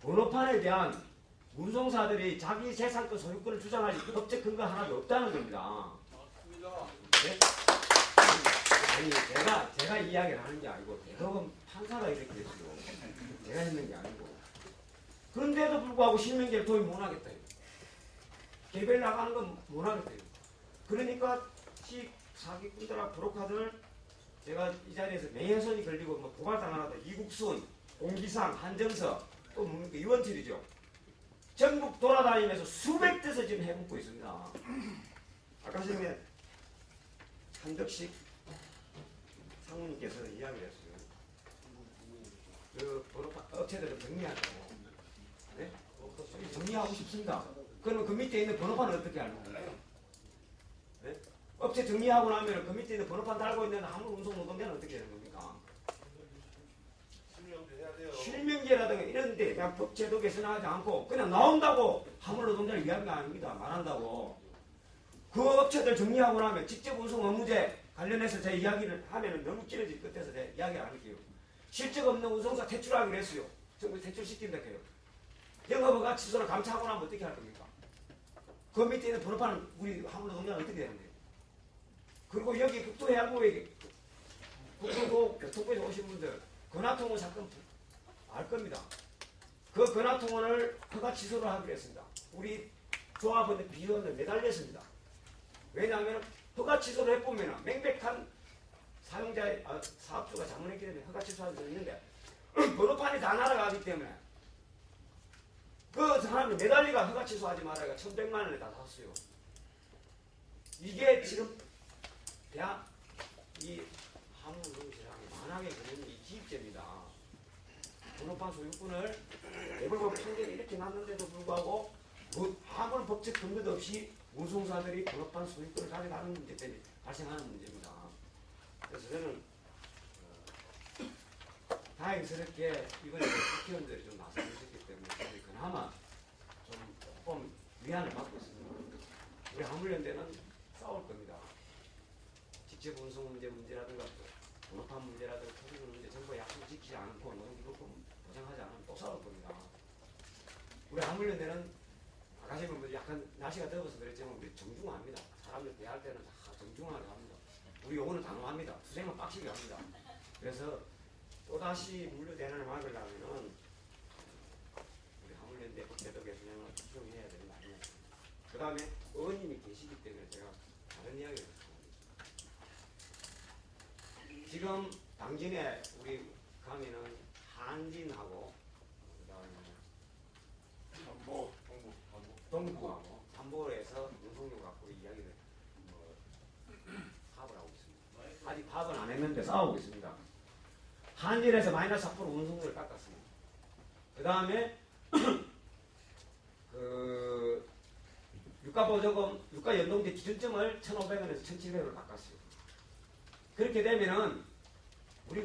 번호판에 대한 운송사들이 자기 재산권 소유권을 주장할 법적 근거 하나도 없다는 겁니다. 네? 아니 제가 이야기를 하는 게 아니고 대법원 판사가 이렇게 했어요. 제가 했는 게 아니고. 그런데도 불구하고 실명제를 도입 못하겠다. 개별 나가는 건 못하겠다. 그러니까 사기꾼들과 브로커들 제가 이 자리에서 명예훼손이 걸리고 뭐 고발당하다 이국순, 공기상, 한정서 또 뭡니까 이원철이죠. 전국 돌아다니면서 수백 대서 지금 해먹고 있습니다. 아까 전에 한덕식 상무님께서 이야기를 했어요. 그 번호판 업체들을 정리하자고. 네? 정리하고 싶습니다. 그러면 그 밑에 있는 번호판을 어떻게 하는 거예요? 네? 업체 정리하고 나면 그 밑에 있는 번호판 달고 있는 화물 운송 노동자는 어떻게 되는 겁니까? 실명제라든가 이런데 그냥 법제도 개선하지 않고 그냥 나온다고 화물 노동자를 이야기한 게 아닙니다. 말한다고. 그 업체들 정리하고 나면 직접 운송 업무제 관련해서 제 이야기를 하면 너무 길어질 끝에서 제 이야기를 안 할게요. 실적 없는 운송사 퇴출하기로 했어요. 정부 퇴출시킨다 해요. 영업허가 취소를 감차하고 나면 어떻게 할 겁니까? 그 밑에 있는 번호판은 우리 화물 노동자는 어떻게 되는데요? 그리고 여기 국토해양부에 국토도 교통부에서 오신 분들 근하통원 사건 알 겁니다. 그 근하통원을 허가 취소를 하기로 했습니다. 우리 조합원의 비원을 매달렸습니다. 왜냐하면 허가 취소를 해보면 명백한 사용자의 사업주가 잘못했기 때문에 허가 취소할 수 있는데 번호판이 다 날아가기 때문에 그 사람이 매달리가 허가 취소하지 말아야 1,100만 원에 다 샀어요. 이게 지금 이 화물운송시장이 만하게 걸리는 이 기입죄입니다. 번호판 소유권을 대법원 판결이 이렇게 났는데도 불구하고 아무런 법적 근거도 없이 운송사들이 번호판 소유권을 가져가는 문제 때문에 발생하는 문제입니다. 그래서 저는 다행스럽게 이번에 국회의원들이 좀 나서주셨기 때문에 그나마 조금 위안을 받고 있습니다. 우리 화물연대는 싸울 겁니다. 직접 운송 문제라든가 번호판 문제라든가 토지는 문제 정부 약속 지키지 않고 노동기록금 보장하지 않으면 또 싸울 겁니다. 우리 화물연대는 아까 지금 약간 날씨가 더워서 그랬지만 우리 정중합니다. 사람들 대할 때는 다 정중하게 합니다. 우리 요거는 단호합니다. 투쟁은 빡시게 합니다. 그래서 또다시 물류대란을 막으려면은 우리 화물연대 법제도 개선을 추진해야 되는 거 아니냐. 그 다음에 의원님이 계시기 때문에 제가 다른 이야기를 했습니다. 지금 당진에 우리 가면은 한진하고 그 다음에 동부하고 담보에서 운송료 갖고 이야기를 파업을 하고 있습니다. 아직 파업은 안 했는데 싸우고 있습니다. 한진에서 마이너스 4% 운송료를 깎았습니다. 그 다음에 그 유가보조금, 유가연동제 기준점을 1,500원에서 1,700원으로 깎았어요. 그렇게 되면은 우리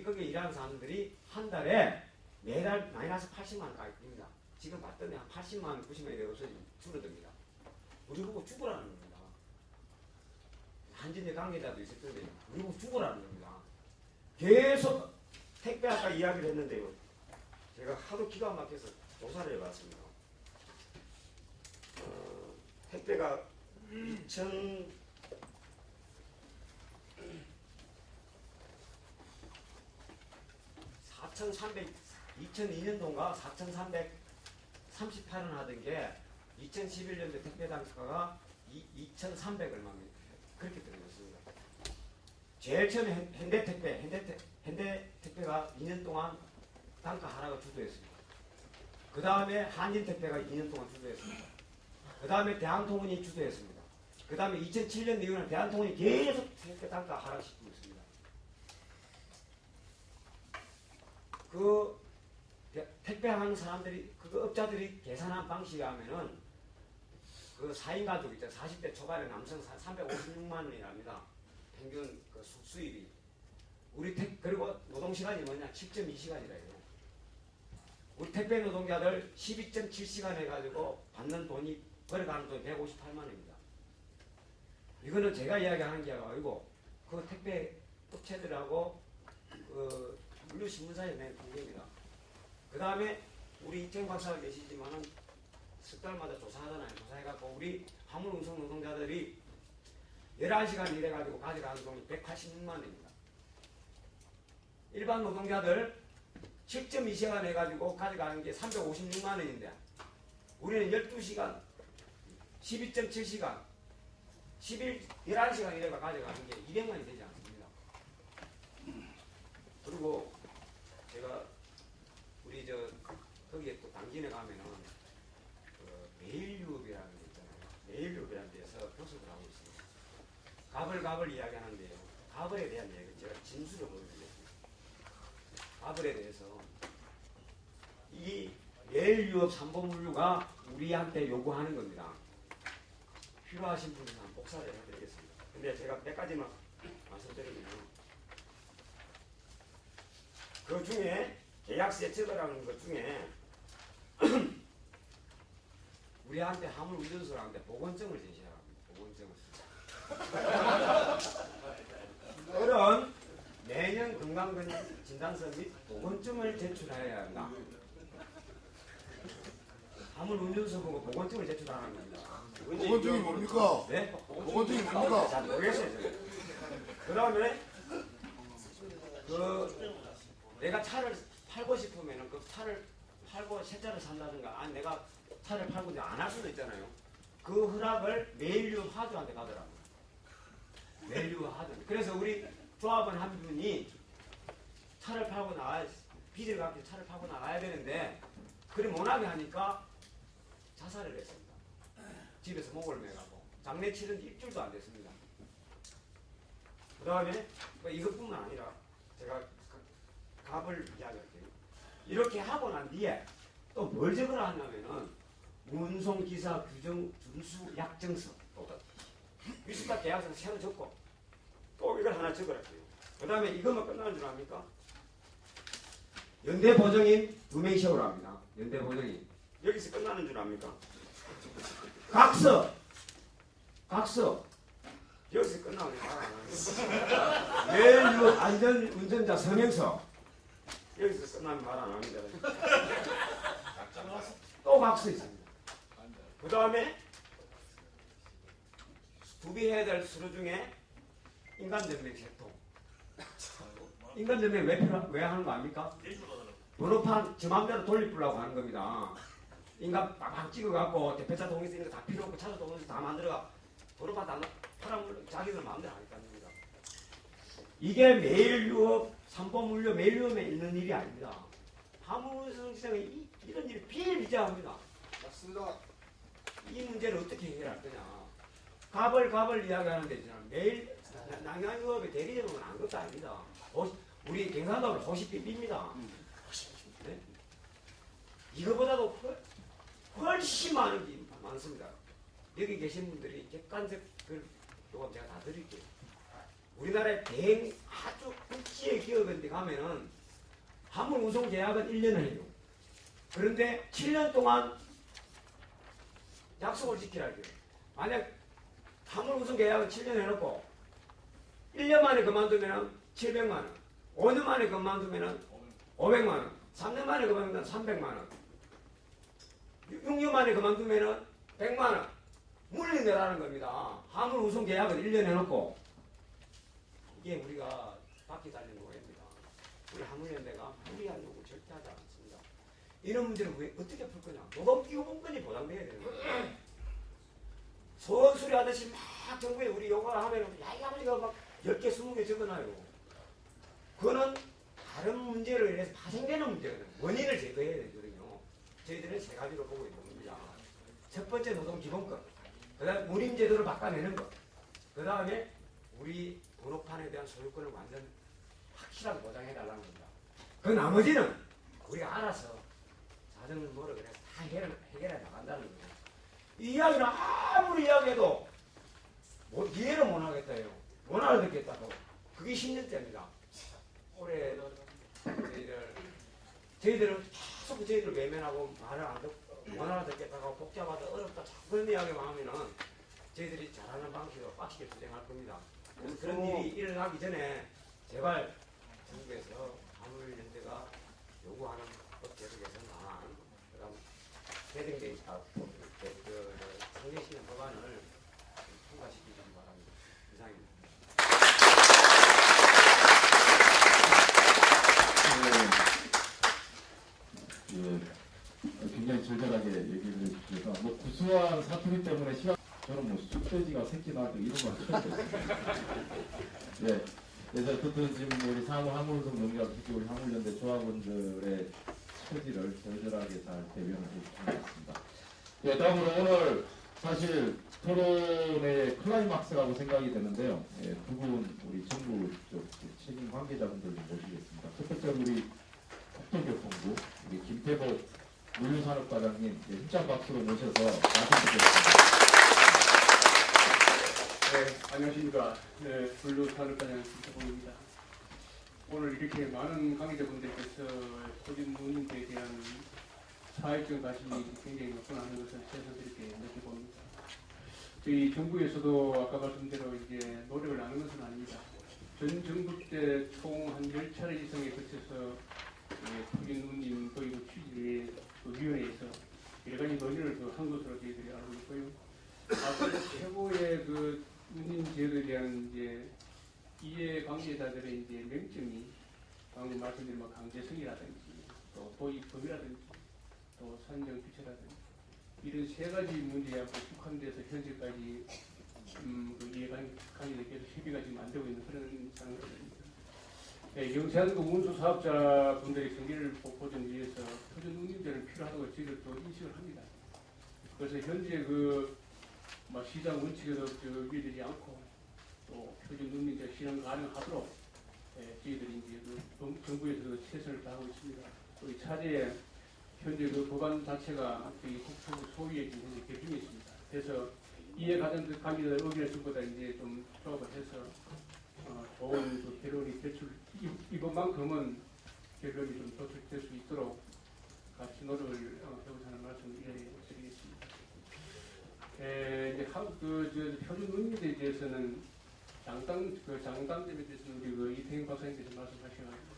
거기에 일하는 사람들이 한 달에 매달 마이너스 80만 원까지 듭니다. 지금 봤더니 한 80만 원, 90만 원이 줄어듭니다. 우리 보고 죽으라는 겁니다. 한진의 관계자도 있을 텐데 우리 보고 죽으라는 겁니다. 계속 택배 아까 이야기를 했는데요. 제가 하도 기가 막혀서 조사를 해봤습니다. 택배가 2002년도인가 4,338원 하던 게 2011년도 택배 단가가 2,300 얼마입니다. 그렇게 들어갔습니다. 제일 처음에 현대택배가 2년 동안 단가 하락을 주도했습니다. 그 다음에 한진택배가 2년 동안 주도했습니다. 그 다음에 대한통운이 주도했습니다. 그 다음에 2007년 이후에는 대한통운이 계속 택배 단가 하락시키고 있습니다. 그 택배하는 사람들이 그 업자들이 계산한 방식이 하면은 그 그 4인 가족 있죠. 40대 초반에 남성 356만 원이랍니다. 평균 그 수입이. 그리고 노동시간이 뭐냐? 7.2시간이래요. 우리 택배 노동자들 12.7시간 해가지고 받는 돈이 벌어가는 돈이 158만 원입니다. 이거는 제가 이야기하는 게 아니고 그 택배 업체들하고 그 물류신문사에 낸 통계입니다. 그 다음에 우리 이태영 박사가 계시지만은 석 달마다 조사하잖아요. 조사해갖고 우리 화물운송 노동자들이 11시간 일해가지고 가져가는 돈이 186만 원입니다. 일반 노동자들 7.2시간 해가지고 가져가는 게 356만 원인데 우리는 12시간, 12.7시간, 11시간 일해가 가져가는 게 200만 원이 되지 않습니다. 그리고 제가 우리 거기에 또 당진에 가면은 그 매일유업이라는 게 있잖아요. 매일유업이라는 데서 교섭을 하고 있습니다. 갑을 이야기하는데요. 갑을에 대한 얘기 제가 진술을 보여드리겠습니다. 갑을에 대해서 이 매일유업 삼보물류가 우리한테 요구하는 겁니다. 필요하신 분은 한 복사를 해드리겠습니다. 근데 제가 몇 가지만 말씀드리면 그 중에 계약서에 적어라는 것 중에 우리한테 화물운전소한테 보건증을 제시하라 합니다. 보건증을. 그런 매년 건강진단서 및 보건증을 제출해야 한다. 화물운전소 보고 보건증을 제출하는 겁니다.
보건증이 뭡니까?
네?
보건증이 뭡니까?
잘 모르겠어요. 그 다음에 내가 차를 팔고 싶으면 그 차를 팔고 새 차를 산다든가 아니 내가 차를 팔고 안 할 수도 있잖아요. 그 허락을 매일유업 하주한테 가더라고요. 매일유업 하주. 그래서 우리 조합원 한 분이 차를 팔고 빚을 갚고 차를 팔고 나가야 되는데 그리 못하게 하니까 자살을 했습니다. 집에서 목을 매가고 장례 치른 지 일주일도 안 됐습니다. 그 다음에 이것뿐만 아니라 제가 갑을 이야기할게요. 이렇게 하고 난 뒤에 또 뭘 적으라 하냐면은 운송기사 규정 준수 약정서 위스타 계약서 새로 적고 또 이걸 하나 적으라고요. 그 다음에 이것만 끝나는 줄 압니까? 연대 보정인 2명이 세우라 합니다. 연대 보정인 여기서 끝나는 줄 압니까? 각서 여기서 끝나면 매일유업 안전운전자 서명서 여기서 끝나면 말 안 합니다. 또 각서 있습니다. 그 다음에 구비해야 될 수로 중에 인간전맹 세통. 인간전맹 왜 하는 거 아닙니까? 번호판 저 맘대로 돌리려고 하는 겁니다. 인간 막 찍어갖고 대표차 동의서 이런 거 다 필요 없고 차도 동의서 다 만들어가 번호판 다 팔아물고 자기들 마음대로 하니까 합니다. 이게 매일유업, 삼보물류 매일유업에 있는 일이 아닙니다. 화물운송시장에 이런 일이 비일비재합니다.
맞습니다.
이 문제를 어떻게 해결할 거냐. 갑을 이야기하는데 매일 남양유업의 대리점은 안 것도 아닙니다. 우리 경상도는 호시비비입니다. 네? 이거보다도 훨씬 많습니다. 여기 계신 분들이 객관적 요금 제가 다 드릴게요. 우리나라의 아주 국지의 기업인데 가면은 화물 운송 계약은 1년을 해요. 그런데 7년 동안 약속을 지키라 해요. 만약 화물 운송 계약은 7년 해놓고 1년 만에 그만두면 700만 원, 5년 만에 그만두면 500만 원, 3년 만에 그만두면 300만 원, 6년 만에 그만두면 100만 원 물리내라는 겁니다. 화물 운송 계약은 1년 해놓고 이게 우리가 바퀴 달린 거입니다. 우리 화물연대가 무리한 요구 절대 하지 않습니다. 이런 문제를 왜 어떻게 풀 거냐? 노동기후분권이 보장돼야 되는 거예요. 소원수리 하듯이 막 정부에 우리 요구를 하면 야 이 아버지가 막 10개 20개 적어놔요. 그거는 다른 문제로 인해서 파생되는 문제거든요. 원인을 제거해야 되거든요. 저희들은 세 가지로 보고 있는 겁니다. 첫 번째 노동기본권, 그 다음에 운임제도를 바꿔내는 것, 그 다음에 우리 번호판에 대한 소유권을 완전 확실하게 보장해달라는 겁니다. 그 나머지는 우리가 알아서 사정을 뭐라 그래서 다 해결해 나간다는 거예요. 이 이야기를 아무리 이야기해도 이해를 못 하겠다요. 못 알아듣겠다고. 그게 10년째입니다. 올해 저희들은 계속 저희들 외면하고 말을 안 듣고 못 알아듣겠다고 복잡하다 어렵다 그런 이야기만 하면은 저희들이 잘하는 방식으로 빡시게 주장할 겁니다. 그래서 그런 일이 일어나기 전에 제발 정부에서 화물연대가 요구하는 법 제도 개선안 그다음 개정돼 있다 상정시키는 법안을 통과시키기 바랍니다. 이상입니다.
굉장히 절절하게 얘기를 해주셔서 뭐 구수한 사투리 때문에 시간 저는 뭐 쑥돼지가 새끼 낳고 이런 거 처음 봤어요. 네. 그래서 어쨌든 지금 우리 화물운송 농협 특히 우리 화물연대 조합원들의 처지를 절절하게 잘 대변을 해주신 것 같습니다. 네, 다음으로 오늘 사실 토론의 클라이막스라고 생각이 되는데요. 예, 두 분 우리 정부 쪽 책임 관계자분들 좀 모시겠습니다. 첫 번째 우리 국토교통부 우리 김태복 물류산업과장님 힘찬 박수로 모셔서 말씀 듣겠습니다.
네, 안녕하십니까. 네, 물류산업과장 김태복입니다. 오늘 이렇게 많은 관계자분들께서 토진 누님에 대한 사회적 관심이 굉장히 높구나 하는 것을 새삼스럽게 느껴봅니다. 저희 정부에서도 아까 말씀대로 이제 노력을 안 하는 것은 아닙니다. 전 정부 때 총 한 10차례 이상에 거쳐서 토진 누님 도입 취지의 위원회에서 여러 가지 논의를 한 것으로 저희들이 알고 있고요. 앞으로 최고의 그 누님 제도에 대한 이제 이해 관계자들의 이제 명점이 방금 말씀드린 뭐 강제성이라든지 또 도입법이라든지 또 산정 규칙이라든지 이런 세 가지 문제에 국한돼서 현재까지 그 이해관계자들께서 협의가 지금 안 되고 있는 그런 상황입니다. 네, 영세한국 운수사업자분들의 경기를 보존 위해서 표준 운임제는 필요하다고 저희들도 인식을 합니다. 그래서 현재 시장 원칙에도 위되지 않고 또 표준 운임제 실행 가능하도록 저희들이 이제 정부에서도 최선을 다하고 있습니다. 또 이 차제에 현재 그 법안 자체가 저희 국토부 소위에 지금 현재 개중에 있습니다. 그래서 이해 관계자들 의견을 전부 다 이제 좀 조합을 해서 좋은 그 결론이 이번만큼은 결론이 좀 도출될 수 있도록 같이 노력을 해보자는 말씀을 드리겠습니다. 이제 표준 운임제에 대해서는 장단점에 대해서는 우리 이태영 박사님께서 말씀하셔가지고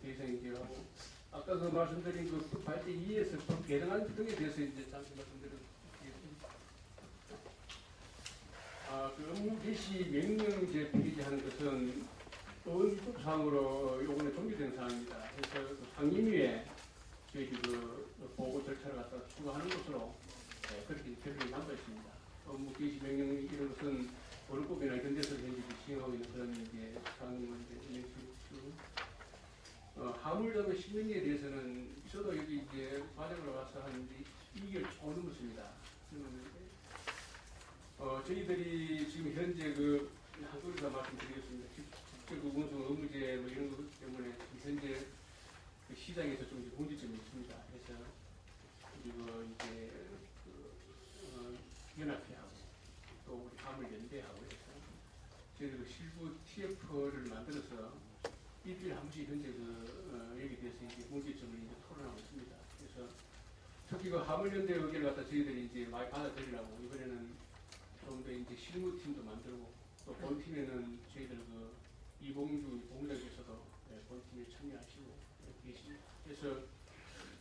더 이상 이제 하고 아까 말씀드린 그 발제 2에서 개정안 등에 대해서 이제 잠시 말씀드리겠습니다. 그 업무 개시 명령제 폐지하는 것은 의무법상으로 요번에 종료된 사항입니다. 그래서 상임위에 저희 보고 절차를 갖다 추가하는 것으로 그렇게 결정이 난 것입니다. 업무 개시 명령 이런 것은 원법이나 현대에서 현재 시행하고 있는 그런 이제 상임위인데 화물점의 신명기에 대해서는 저도 여기 이제 과정을 와서 한 2개월 조금 넘었습니다. 저희들이 지금 현재 한국에서 말씀드리겠습니다. 직접 운송 의무제 뭐 이런 것 때문에 현재 시장에서 좀 문제점이 있습니다. 그래서 그리고 이제 연합회하고 또 우리 화물연대하고 해서 저희들 실부 TF를 만들어서 일주일에 한 번씩 현재 여기에 대해서 이제 문제점을 이제 토론하고 있습니다. 그래서 특히 화물연대 의견을 갖다 저희들이 이제 많이 받아들이려고 이번에는 좀 더 이제 실무팀도 만들고 또 본팀에는 저희들 이봉주 본부장께서도 본팀에 참여하시고 계십니다. 그래서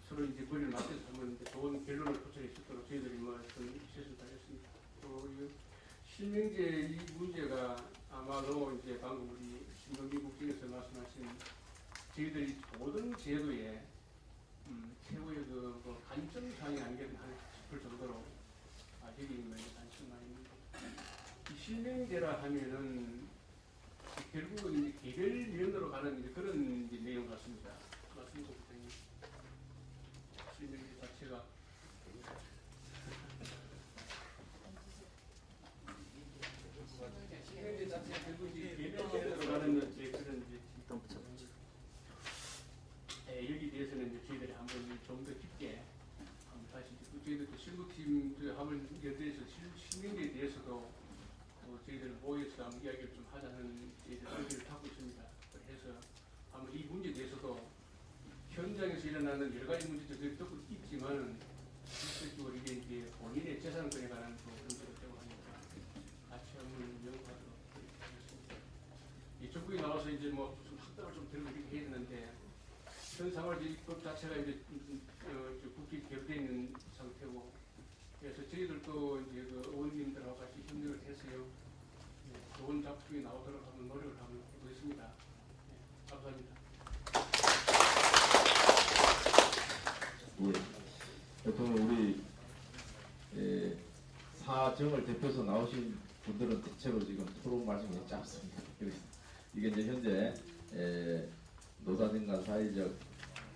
서로 이제 머리를 맞춰서 한번 이제 좋은 결론을 도출할 수 있도록 저희들이 최선을 다했습니다. 또 실명제 이 문제가 아마도 이제 방금 우리 신동기 국장께서 말씀하신 저희들이 모든 제도에 최고의 관점 사항이 아니겠나 싶을 정도로 여기 있는 관심만입니다. 이 실명제라 하면은 결국은 이제 개별면으로 가는 이제 그런 이제 내용 같습니다. 맞습니까, 국장님? 실명제 자체가 실명제 자체가 결국 이제 개별면으로 가는 이제 그런 이제 여기에 대해서는 이제 저희들이 한번 좀 더 깊게 한번 다시 저희들 실무팀 화물 연대에서 실명에 대해서도 또 저희들 모여서 한번 이야기를 좀 하자는 의견을 하고 있습니다. 그래서 아마 이 문제에 대해서도 현장에서 일어나는 여러 가지 문제들이 또 있지만 실질적으로 이게 이제 본인의 재산권에 관한 문제가 되고 하니까 같이 한번 연구하도록 하겠습니다. 이쪽에 나와서 이제 뭐 좀 학답을 좀 들고 이렇게 해야 되는데 현 상황 법 자체가 이제 국기 개혁되어 있는 상태고 그래서 저희들도 이제 그 의원님들하고 같이 협력을 해서요 좋은 작품이 나오도록 한번 노력을 한번 해보겠습니다. 네, 감사합니다.
예, 대통령 우리 사정을 대표해서 나오신 분들은 대체로 지금 토론 말씀이 짧습니다. 그래서 이게 이제 현재 노사정 간 사회적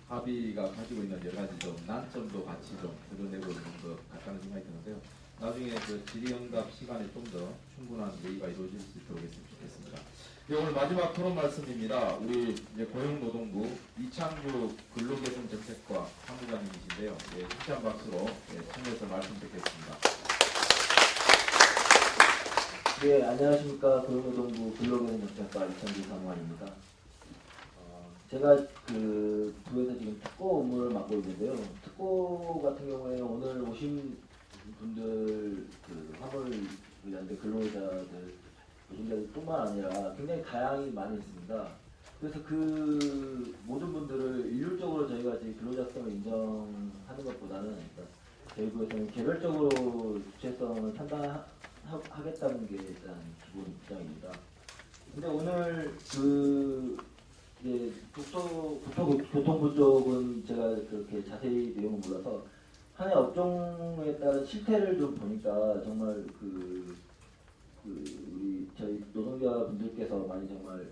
합의가 가지고 있는 여러 가지 좀 난점도 같이 좀 드러내고 있는 것 같다는 생각이 드는데요. 나중에 그 질의응답 시간에 좀 더 충분한 회의가 이루어질 수 있도록 했으면 좋겠습니다. 네, 오늘 마지막 토론 말씀입니다. 우리 이제 고용노동부 이창규 근로개선정책과 사무장님이신데요. 예, 힘찬 박수로 청해서 말씀 듣겠습니다.
네, 안녕하십니까. 고용노동부 근로개선정책과 이창규 사무관입니다. 제가 그 부에서 지금 특고 업무를 맡고 있는데요. 특고 같은 경우에는 오늘 오신 분들 그 화물 연대 근로자들 노동자들뿐만 아니라 굉장히 다양히 많이 있습니다. 그래서 그 모든 분들을 일률적으로 저희가 지금 근로자성을 인정하는 것보다는 일단 저희 부에서는 개별적으로 주체성을 판단하겠다는 게 일단 기본 입장입니다. 근데 오늘 그 이제 국토교통부 쪽은 제가 그렇게 자세히 내용을 몰라서 하나의 업종에 따른 실태를 좀 보니까 정말 우리 저희 노동자분들께서 많이 정말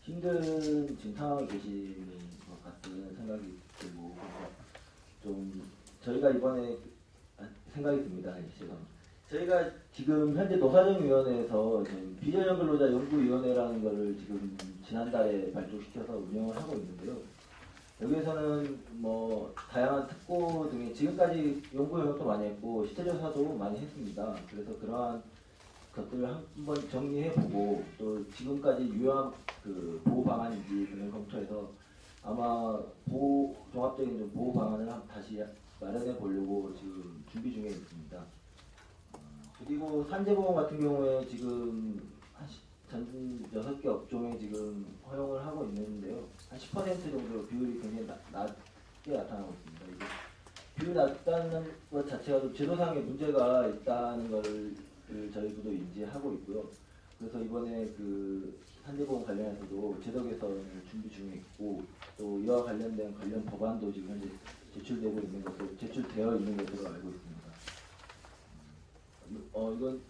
힘든 지금 상황에 계시는 것 같은 생각이 들고 좀 저희가 이번에 생각이 듭니다. 저희가 지금 현재 노사정위원회에서 비전형 근로자 연구위원회라는 것을 지금 지난달에 발족시켜서 운영을 하고 있는데요. 여기에서는 뭐 다양한 특고 등의 지금까지 연구 영역도 많이 했고 시체조사도 많이 했습니다. 그래서 그러한 것들을 한번 정리해보고 또 지금까지 유효한 그 보호 방안인지 그런 검토해서 아마 종합적인 좀 보호 방안을 다시 마련해 보려고 지금 준비 중에 있습니다. 그리고 산재보험 같은 경우에 지금 전 6개 업종에 지금 허용을 하고 있는데요. 한 10% 정도 비율이 굉장히 낮게 나타나고 있습니다. 이게 비율이 낮다는 것 자체가 좀 제도상의 문제가 있다는 것을 저희도 인지하고 있고요. 그래서 이번에 그 산재보험 관련해서도 제도 개선을 준비 중에 있고 또 이와 관련된 관련 법안도 지금 현재 제출되어 있는 것으로 알고 있습니다. 이건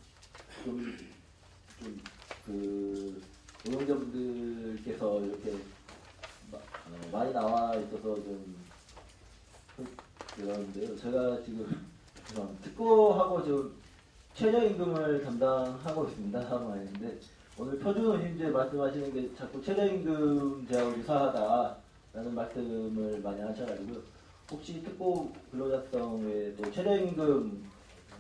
그 노동자분들께서 이렇게 많이 나와 있어서 좀 그런데요. 제가 지금 특고하고 지금 최저임금을 담당하고 있습니다. 사무관인데 오늘 표준 의심제 말씀하시는 게 자꾸 최저임금 제하고 유사하다라는 말씀을 많이 하셔가지고 혹시 특고 근로자성 외에 또 최저임금과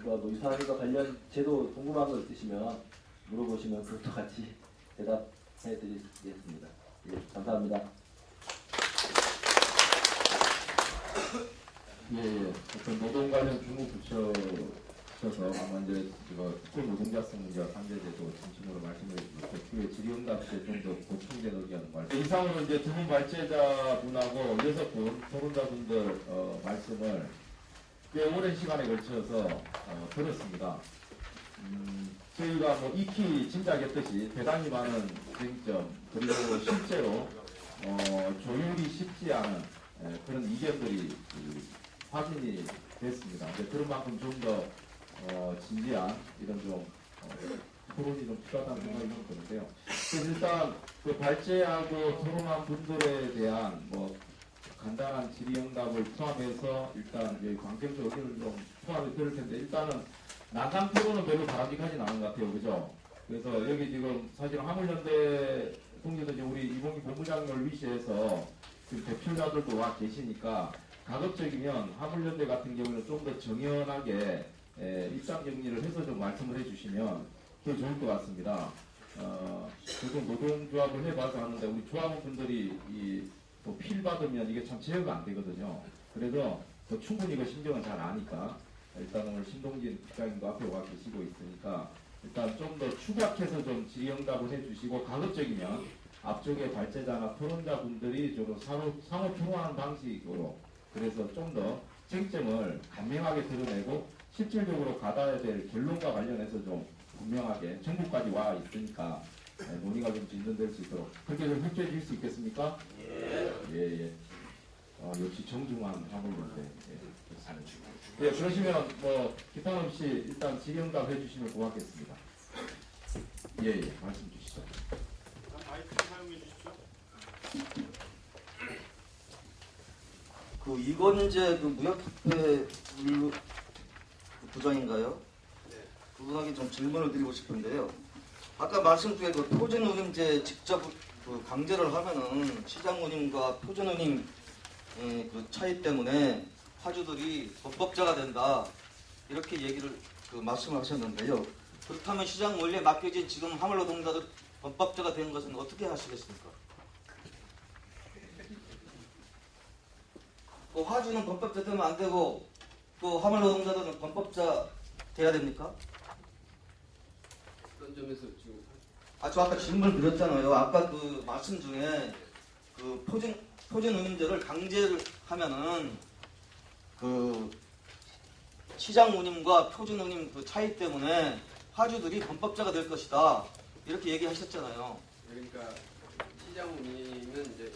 뭐 유사한과 관련 제도 궁금한 거 있으시면 물어보시면 그것도 같이 대답해 드리겠습니다. 예, 감사합니다.
예. 어떤 노동 관련 중국 부처셔서 아마 이제 특히 노동자성 문제와 산재제도 중심으로 말씀을 해주셨고 뒤에 질의응답 때 좀 더 보충된 의견 말씀. 이상으로 이제 두 분 발제자분하고 6분 토론자분들 말씀을 꽤 오랜 시간에 걸쳐서 들었습니다. 저희가 뭐 익히 짐작했듯이 대단히 많은 쟁점 그리고 실제로 조율이 쉽지 않은 그런 이견들이 확인이 됐습니다. 그런 만큼 좀 더 진지한 이런 좀 토론이 좀 필요하다는 생각이 좀 드는데요. 그래서 일단 그 발제하고 토론한 분들에 대한 뭐 간단한 질의응답을 포함해서 일단 관계적 의견을 좀 포함이 될 텐데 일단은 난강 토론은 별로 바람직하진 않은 것 같아요, 그죠? 그래서 여기 지금 사실 화물연대 동료들 우리 이봉기 본부장을 위시해서 지금 대표자들도 와 계시니까 가급적이면 화물연대 같은 경우는 좀 더 정연하게 입장 정리를 해서 좀 말씀을 해주시면 더 좋을 것 같습니다. 저도 노동조합을 해봐서 하는데 우리 조합원분들이 또 필 받으면 이게 참 제어가 안 되거든요. 그래서 더 충분히 그 심정은 잘 아니까 일단 오늘 신동진 국장님도 앞에 와 계시고 있으니까 일단 좀 더 추격해서 좀 질의응답을 해주시고 가급적이면 앞쪽에 발제자나 토론자분들이 좀 상호 토론하는 방식으로 그래서 좀 더 쟁점을 간명하게 드러내고 실질적으로 받아야 될 결론과 관련해서 좀 분명하게 정부까지 와 있으니까 논의가 좀 진전될 수 있도록 그렇게 좀 협조해 주실 수 있겠습니까? 예. 역시 정중한 화물인데. 예, 그러시면 뭐 기타 없이 일단 질의응답 해주시면 고맙겠습니다. 예, 말씀 주시죠.
마이크 사용해 주십시오.
그 이건재 그 무역협회 부장인가요? 그분에게 좀 질문을 드리고 싶은데요. 아까 말씀 중에 그 표준운임제 직접 그 강제를 하면은 시장운임과 표준운임 그 차이 때문에 화주들이 범법자가 된다 이렇게 얘기를 그 말씀을 하셨는데요. 그렇다면 시장 원리에 맡겨진 지금 화물노동자들 범법자가 된 것은 어떻게 하시겠습니까? 그 화주는 범법자 되면 안 되고 또 화물노동자들은 범법자 돼야 됩니까?
어떤 점에서 지금
저 아까 질문을 드렸잖아요. 아까 그 말씀 중에 그 표준운임제를 강제를 하면은 그 시장운임과 표준운임 그 차이 때문에 화주들이 범법자가 될 것이다 이렇게 얘기하셨잖아요.
그러니까 시장운임은 이제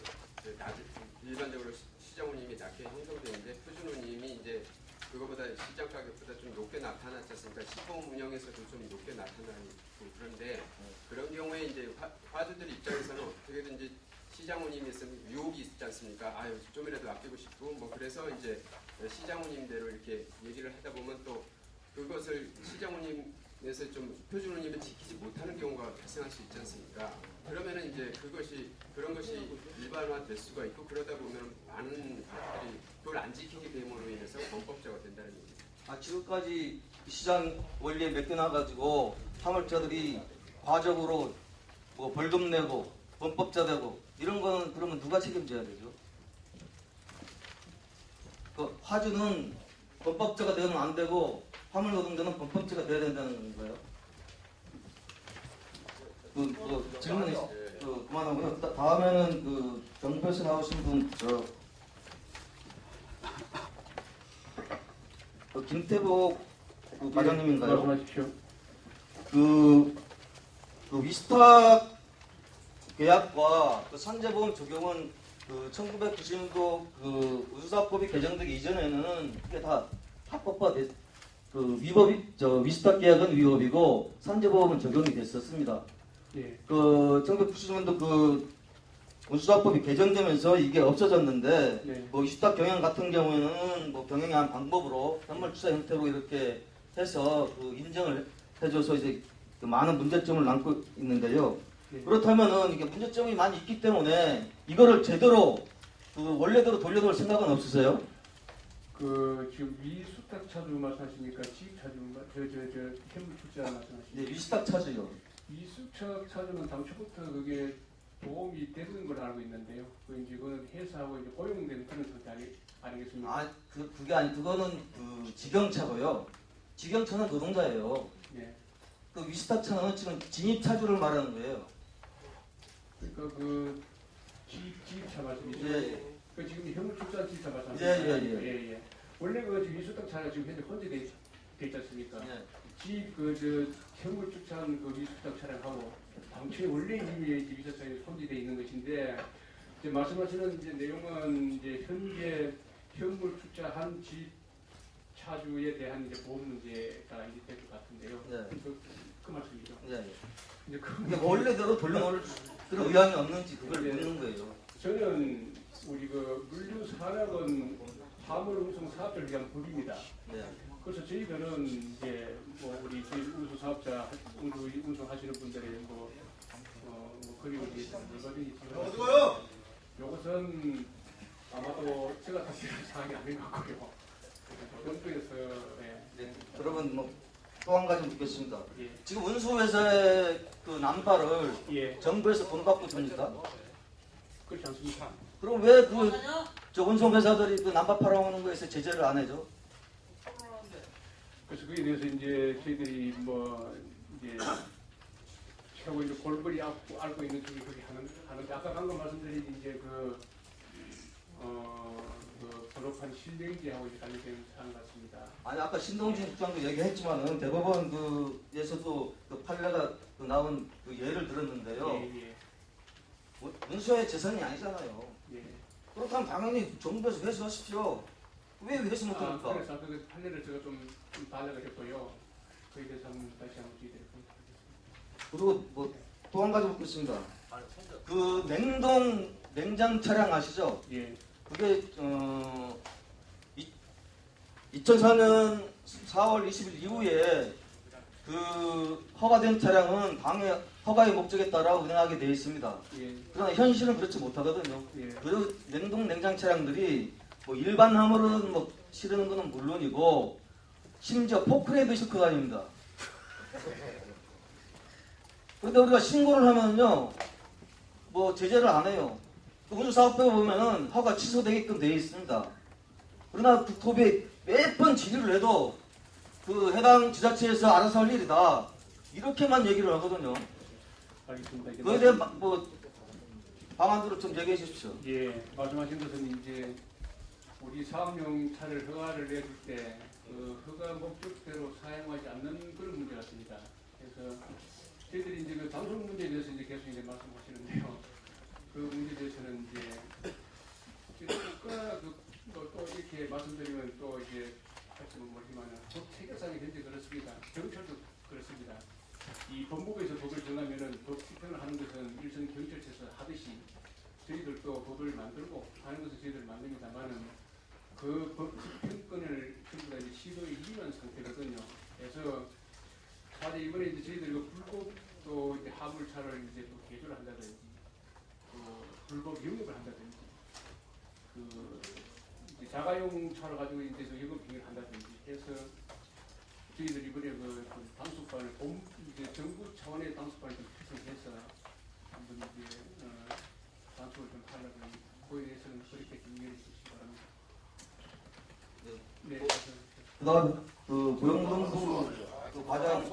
일반적으로 시장운임이 낮게 형성되는데 표준운임이 이제 그거보다 시장 가격보다 좀 높게 나타났지 않습니까? 시범 운영에서도 좀 높게 나타나고 그런데 그런 경우에 이제 화주들 입장에서는 어떻게든지 시장운임이 있으면 유혹이 있지 않습니까? 좀이라도 아끼고 싶고 뭐 그래서 이제 시장운임대로 이렇게 얘기를 하다 보면 또 그것을 시장운임에서 좀 표준운임을 지키지 못하는 경우가 발생할 수 있지 않습니까? 그러면은 이제 그런 것이 일반화될 수가 있고 그러다 보면 많은 화주들이 그걸 안 지키게 됨으로 인해서 범법자가 된다는 얘기입니다.
지금까지 시장 원리에 맡겨놔가지고 화물자들이 과적으로 뭐 벌금 내고 범법자 되고 이런 거는 그러면 누가 책임져야 되죠? 그 화주는 범법자가 되면 안 되고 화물노동자는 범법자가 돼야 된다는 건가요? 질문이 그만하고요. 다음에는 그 정부에서 나오신 분 김태복 그 과장님인가요?
말씀하십시오.
그 위스탁 계약과 그 산재보험 적용은 그 1990년도 그 운수사법이 개정되기 이전에는 이게 다 합법화 그 위스탁 계약은 위법이고 산재보험은 적용이 됐었습니다.
예.
그 1990년도 그 운수사법이 개정되면서 이게 없어졌는데
네.
뭐 위스탁 경영 같은 경우에는 뭐 경영의 한 방법으로 현물투자 형태로 이렇게 해서 그 인정을 해줘서 이제 그 많은 문제점을 남고 있는데요.
네.
그렇다면은 이게 문제점이 많이 있기 때문에 이거를 제대로 그 원래대로 돌려놓을 생각은 없으세요?
그 지금 위수탁 차주 말씀하십니까? 지입 차주 현물 투자 말씀하십니까?
네, 위스탁 차주요.
위수탁 차주는 당초부터 그게 보험이 되는 걸 알고 있는데요. 그거는 회사하고 이제 고용되는 그런 상태 아니겠습니까?
그게 아니 그거는 그 직영차고요. 직영차는 노동자예요.
네.
그 위스탁 차는 지금 진입 차주를 말하는 거예요.
그러니까 그 지입차 말씀이죠?
예.
그 지금 현물 투자 지입차 말씀하시죠?
예.
원래 그 위수탁 차가 지금 현재 혼재돼 있지 않습니까?
예.
지입 현물 투자한 그 위수탁 차량하고 당초에 원래 이미 위수탁이 손질돼 있는 것인데 이제 말씀하시는 이제 내용은 이제 현재 현물 투자한 지입 차주에 대한 이제 보험 문제가 이제 될 것 같은데요.
네.
그 말씀이죠.
예.
이제
근데 원래대로 돌려놓을 그런 의향이 없는지 그걸
네.
묻는 거예요.
저는 우리 그 물류 산업은 화물 운송 사업자를 위한 법입니다.
네.
그래서 저희들은 이제 뭐 우리 운수 사업자 운송하시는 분들의 뭐 그리고 이제 얼마든지
어디가요?
요것은 아마도 제가 사실은 상황이 아닌 것 같고요. 정부에서
네. 그러면 뭐 또 한 가지 묻겠습니다.
예.
지금 운수회사의 그 남발을
예.
정부에서 돈 받고 줍니까?
그렇지 않습니까?
그럼 왜 저 운송회사들이 그 남발 팔아오는 거에서 제재를 안 해줘?
그래서 그에 대해서 이제 저희들이 뭐 이제 최고 이제 골고리 앓고 있는 쪽이 그렇게 하는데 아까 방금 말씀드린 이제 그 졸업한 실명제하고 이제 관련된 사안 같습니다.
아니 아까 신동진 국장도 얘기했지만은 대법원 그에서도 그 판례가 그 나온 그 예를 들었는데요.
예.
운수의 재산이 아니잖아요.
예.
그렇다면 당연히 정부에서 회수하십시오. 왜 회수 못합니까?
그래서 아까 그 판례를 제가 좀 반려가 했고요. 그에 대해서 한번 다시 한번 저희들이 보겠습니다.
그리고 뭐 또 한 가지 묻겠습니다. 그 냉장 차량 아시죠?
예.
그게 2004년 4월 20일 이후에 그 허가된 차량은 방해 허가의 목적에 따라 운행하게 되어 있습니다.
예.
그러나 현실은 그렇지 못하거든요.
예.
그리고 냉장 차량들이 뭐 일반 화물은 뭐 실으는 것은 물론이고 심지어 포크레인도 싣고 다닙니다. 그런데 우리가 신고를 하면요, 뭐 제재를 안 해요. 운수사업부에 보면은 허가 취소되게끔 되어 있습니다. 그러나 국토부에 몇 번 질의를 해도 그 해당 지자체에서 알아서 할 일이다. 이렇게만 얘기를 하거든요.
알겠습니다.
그에 대한 뭐 방안들을 좀 얘기해 주십시오.
예, 말씀하신 것은 이제 우리 사업용 차를 허가를 내줄 때 그 허가 목적대로 사용하지 않는 그런 문제 같습니다. 그래서 저희들이 이제 그 방송 문제에 대해서 이제 계속 이제 말씀하시는데요. 그 문제에 대해서는 이제 국가 또 이렇게 말씀드리면 또 이제 할수는 모르지만 법 체계상이 현재 그렇습니다. 경찰도 그렇습니다. 이 법무부에서 법을 정하면은 법 집행을 하는 것은 일선 경찰서에서 하듯이 저희들도 법을 만들고 하는 것은 저희들 만듭니다만은 그 법 집행권을 전부 다 이제 시도에 이기는 상태거든요. 그래서 사실 이번에 이제 저희들이 그 불법 또 이제 화물차를 이제 또 개조를 한다든지 또 불법 영업을 한다든지 그 이제 자가용 차를 가지고 이제 영업 비행을 한다든지 해서 저희들이 이번에 그 단속반을 이제 정부 차원의 단속반을 좀 구성해서 한번 이제 단속을 좀 하려고 합니다. 그에 대해서는 그렇게 좀 이해해 주시기 바랍니다. 네.
그다음 그 고용노동부 그 과장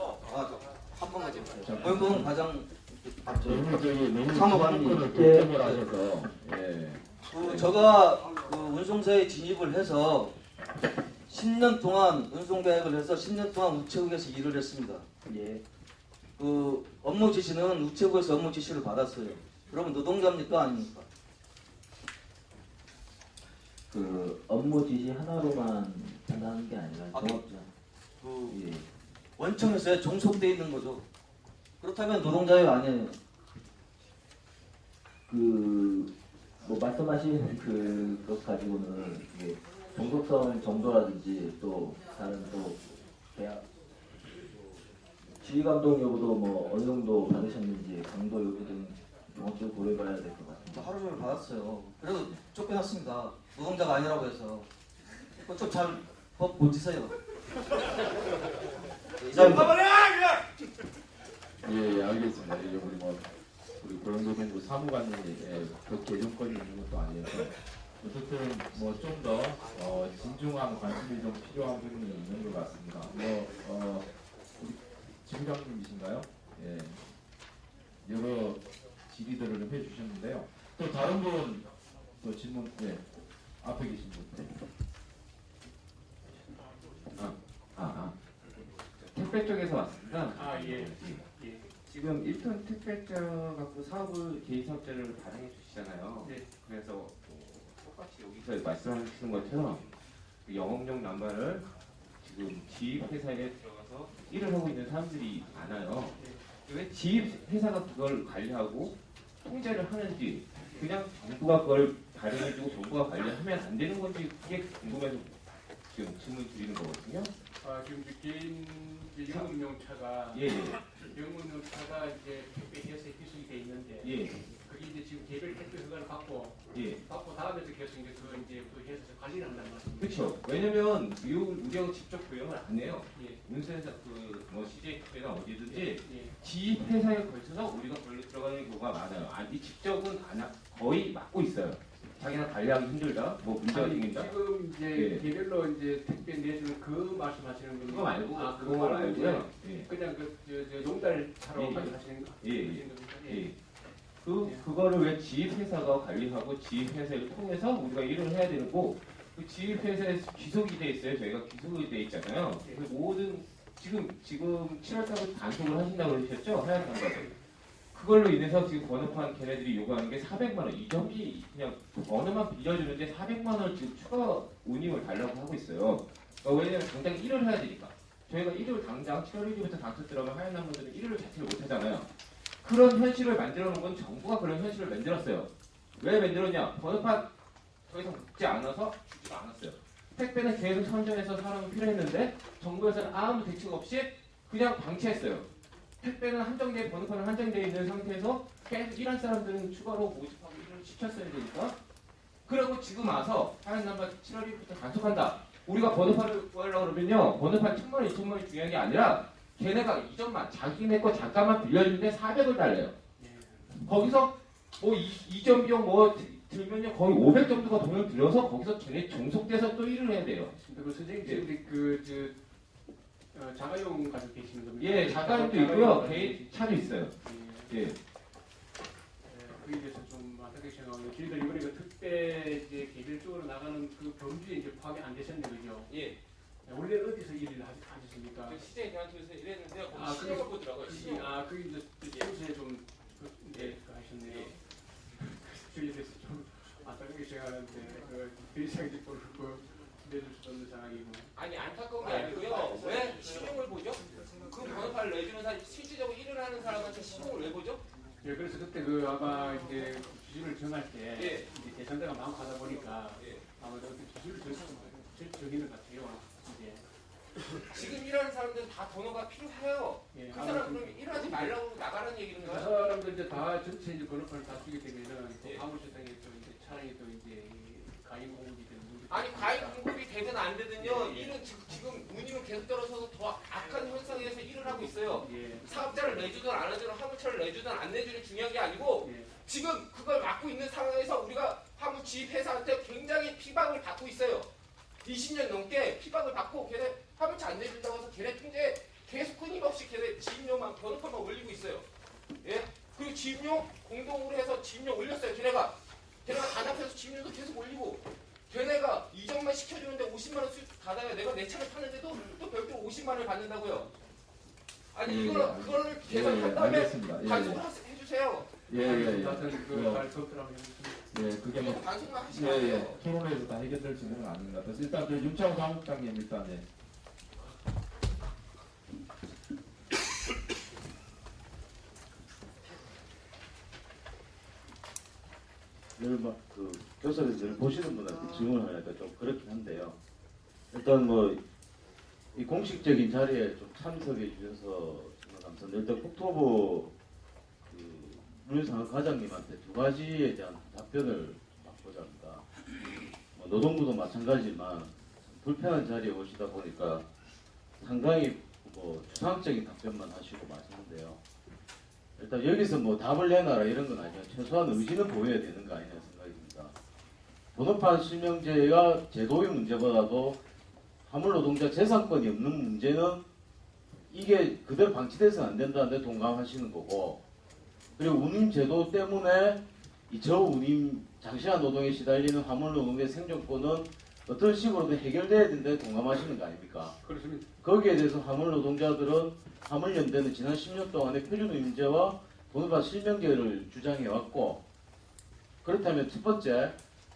한 번만 해주세요. 고용노동 과장 사무관님
결정을 하셔서
그 제가 그 운송사에 진입을 해서 10년 동안 운송 계획을 해서 10년 동안 우체국에서 일을 했습니다.
예.
그 업무 지시는 우체국에서 업무 지시를 받았어요. 그러면 노동자입니까 아닙니까?
그 업무 지시 하나로만 판단하는 게 아니라 종합적.
그
예.
원청에서 종속돼 있는 거죠. 그렇다면 노동자예요 아니에요?
뭐 말씀하신 그것 가지고는 이게 종속성 정도라든지 또 다른 또 계약 지휘 감독 여부도 뭐 어느 정도 받으셨는지 강도 여부 등 종합적으로 고려해봐야 될 것 같습니다.
하루 종일 받았어요. 그래도 쫓겨났습니다. 노동자가 아니라고 해서. 좀 잘 법 고치세요.
예, 알겠습니다. 이제 우리 고용노동부 사무관이 그 개정권이 있는 것도 아니어서 어쨌든 뭐 좀 더 진중한 관심이 좀 필요한 부분이 있는 것 같습니다. 우리 지부장님이신가요? 예, 여러 질의들을 좀 해주셨는데요. 또 다른 분 또 질문, 네, 앞에 계신 분. 네.
택배 쪽에서 왔습니다.
예.
지금 1톤 택배자 갖고 사업을 개인 사업자를 발행해 주시잖아요.
네.
그래서 똑같이 여기서 말씀하시는 것처럼 그 영업용 남발을 지금 지입 회사에 들어가서 일을 하고 있는 사람들이 많아요. 왜 지입 회사가 그걸 관리하고 통제를 하는지 그냥 정부가 그걸 발행해주고 정부가 관리하면 안 되는 건지 그게 궁금해서 지금 질문 드리는 거거든요.
지금 개인 영업용 차가
예.
영업용 차가 이제 택배 회사에 기술이 돼 있는데
예.
그게 이제 지금 개별 택배 허가를 받고
예.
다음에서 계속 이제 그 해서 관리를 한다는 말씀이죠.
그렇죠. 왜냐면 우리하고 직접 교역을 안 해요.
예.
운수에서 그뭐 CJ 택배나 어디든지
예.
지입 회사에 걸쳐서 우리가 걸려 들어가는 경우가 많아요. 아니 직접은 거의 맡고 있어요. 자기는 관리하기 힘들다, 뭐 문제가
아니,
생긴다.
지금 이제
예.
개별로 이제 택배 내주는 그 말씀하시는 분
그거 말고
그거
그거 말고요.
이제
예.
그냥 저 용달차로
예, 예.
가져가시는 거
예, 예.
하시는 겁니까?
예. 그거를 왜 지입회사가 관리하고 지입회사를 통해서 우리가 일을 해야 되는 거, 그 지입회사에 귀속이 돼 있어요. 저희가 귀속이 돼 있잖아요.
예.
그 모든 지금 7월달부터 단속을 하신다고 그러셨죠? 하얀 단가를. 그걸로 인해서 지금 번호판 걔네들이 요구하는 게 400만 원. 이전비 그냥 번호만 빌려주는데 400만 원 지금 추가 운임을 달라고 하고 있어요. 왜냐면 당장 일을 해야 되니까. 저희가 일을 당장 7월 1일부터 단속 들어가면 하얀 남분들은 일을 자체를 못 하잖아요. 그런 현실을 만들어 놓은 건 정부가 그런 현실을 만들었어요. 왜 만들었냐? 번호판 더 이상 묶지 않아서 주지가 않았어요. 택배는 계속 선정해서 사람이 필요했는데 정부에서는 아무 대책 없이 그냥 방치했어요. 택배는 한정돼, 번호판은 한정되어 있는 상태에서 계속 일한 사람들은 추가로 모집하고 일을 시켰어야 되니까. 그리고 지금 와서 하얀 남바 7월 1일부터 단속한다. 우리가 번호판을 구하려고 그러면요. 번호판 1000만 원, 2000만 원이 중요한 게 아니라 걔네가 이전만 자기네 거 잠깐만 빌려주는데 400을 달래요. 거기서 뭐 이전 비용 뭐 들면요 거의 500 정도가 돈을 들여서 거기서 걔네 종속돼서 또 일을 해야 돼요.
그 선생님 지금 자가용 가지고 계시는 겁니까?
예, 자가용도 있고요. 개인 차도 있어요. 예.
그에 대해서 좀 어떻게 생각하면 저희들 이번에 그 특배 이제 개별적으로 나가는 그 범주에 이제 포함이 안 되셨네, 그죠?
예.
원래 어디서 일을 하셨습니까?
시제 대한투에서 일했는데요.
아,
거기 신용 보더라고요. 신용.
그게 이제 평소에 좀 하셨네요. 저희에 대해서 좀 안타깝게 생각하는데 대리상직 보를 내줄 수 없는 상황이고.
아니 안타까운 게 아니고요. 왜 신용을 보죠? 그 번호판을 내주는 사람, 실질적으로 일을 하는 사람한테 신용을 왜 보죠?
예, 그래서 그때 아마 이제 기준을 정할 때
예.
이제 계산대가 많고 하다 보니까
예.
아마도 기준을 정의는 같아요. 이제.
지금 일하는 사람들은 다 번호가 필요해요.
예,
그 사람 그럼 일하지 말라고 나가라는 얘기는
그
거예요?
사람들 이제 다 전체 이제 번호판을 다 쓰게 되면은 또
예.
화물차량에 또 이제 차량이 또 이제 가임 공급이 되는 문제도
아니
있고
과잉
하니까.
공급이 되든 안 되든요.
예.
일은 지금 운임은 계속 떨어져서 더 악한 현상에서 일을 하고 있어요.
예.
사업자를 내주든 안 내주든 화물차를 내주든 안 내주는 중요한 게 아니고
예.
지금 그걸 맡고 있는 상황에서 우리가 화물 지입 회사한테 굉장히 피박을 받고 있어요. 20년 넘게 피박을 받고 걔네 화물차 안 내준다고 해서 걔네 통제에 계속 끊임없이 걔네 지입료만 번호판만 올리고 있어요. 예? 그리고 지입료 공동으로 해서 지입료 올렸어요. 걔네가 단합해서 지입료도 계속 올리고 걔네가 이전만 시켜주는데 50만 원 수익 받아요. 내가 내 차를 파는데도 또 별도로 50만 원을 받는다고요. 아니 이거는 그거를 계산한 다음에
알겠습니다.
단속을 해주세요.
예, 그게 뭐
단속만 하시면 안 돼요.
토론회에서 다 해결될 수 있는 건 아닌 것 같아서 일단 윤창호 사무국장님 일단 예.
그 교섭에서 늘 보시는 분한테 질문을 하니까 좀 그렇긴 한데요. 일단 이 공식적인 자리에 좀 참석해 주셔서 정말 감사합니다. 일단 국토부 문상학 과장님한테 두 가지에 대한 답변을 받고자 합니다. 노동부도 마찬가지지만 불편한 자리에 오시다 보니까 상당히 추상적인 답변만 하시고 마시는데요. 일단 여기서 답을 내놔라 이런 건 아니에요. 최소한 의지는 보여야 되는 거 아니냐 생각이 듭니다. 번호판 실명제가 제도의 문제보다도 화물노동자 재산권이 없는 문제는 이게 그대로 방치돼서는 안 된다는데 동감하시는 거고, 그리고 운임제도 때문에 이 저운임 장시간 노동에 시달리는 화물노동자의 생존권은 어떤 식으로든 해결돼야 된다에 동감하시는 거 아닙니까?
그렇습니다.
거기에 대해서 화물노동자들은 화물연대는 지난 10년 동안의 표준임제와 번호판 실명제를 주장해왔고, 그렇다면 첫 번째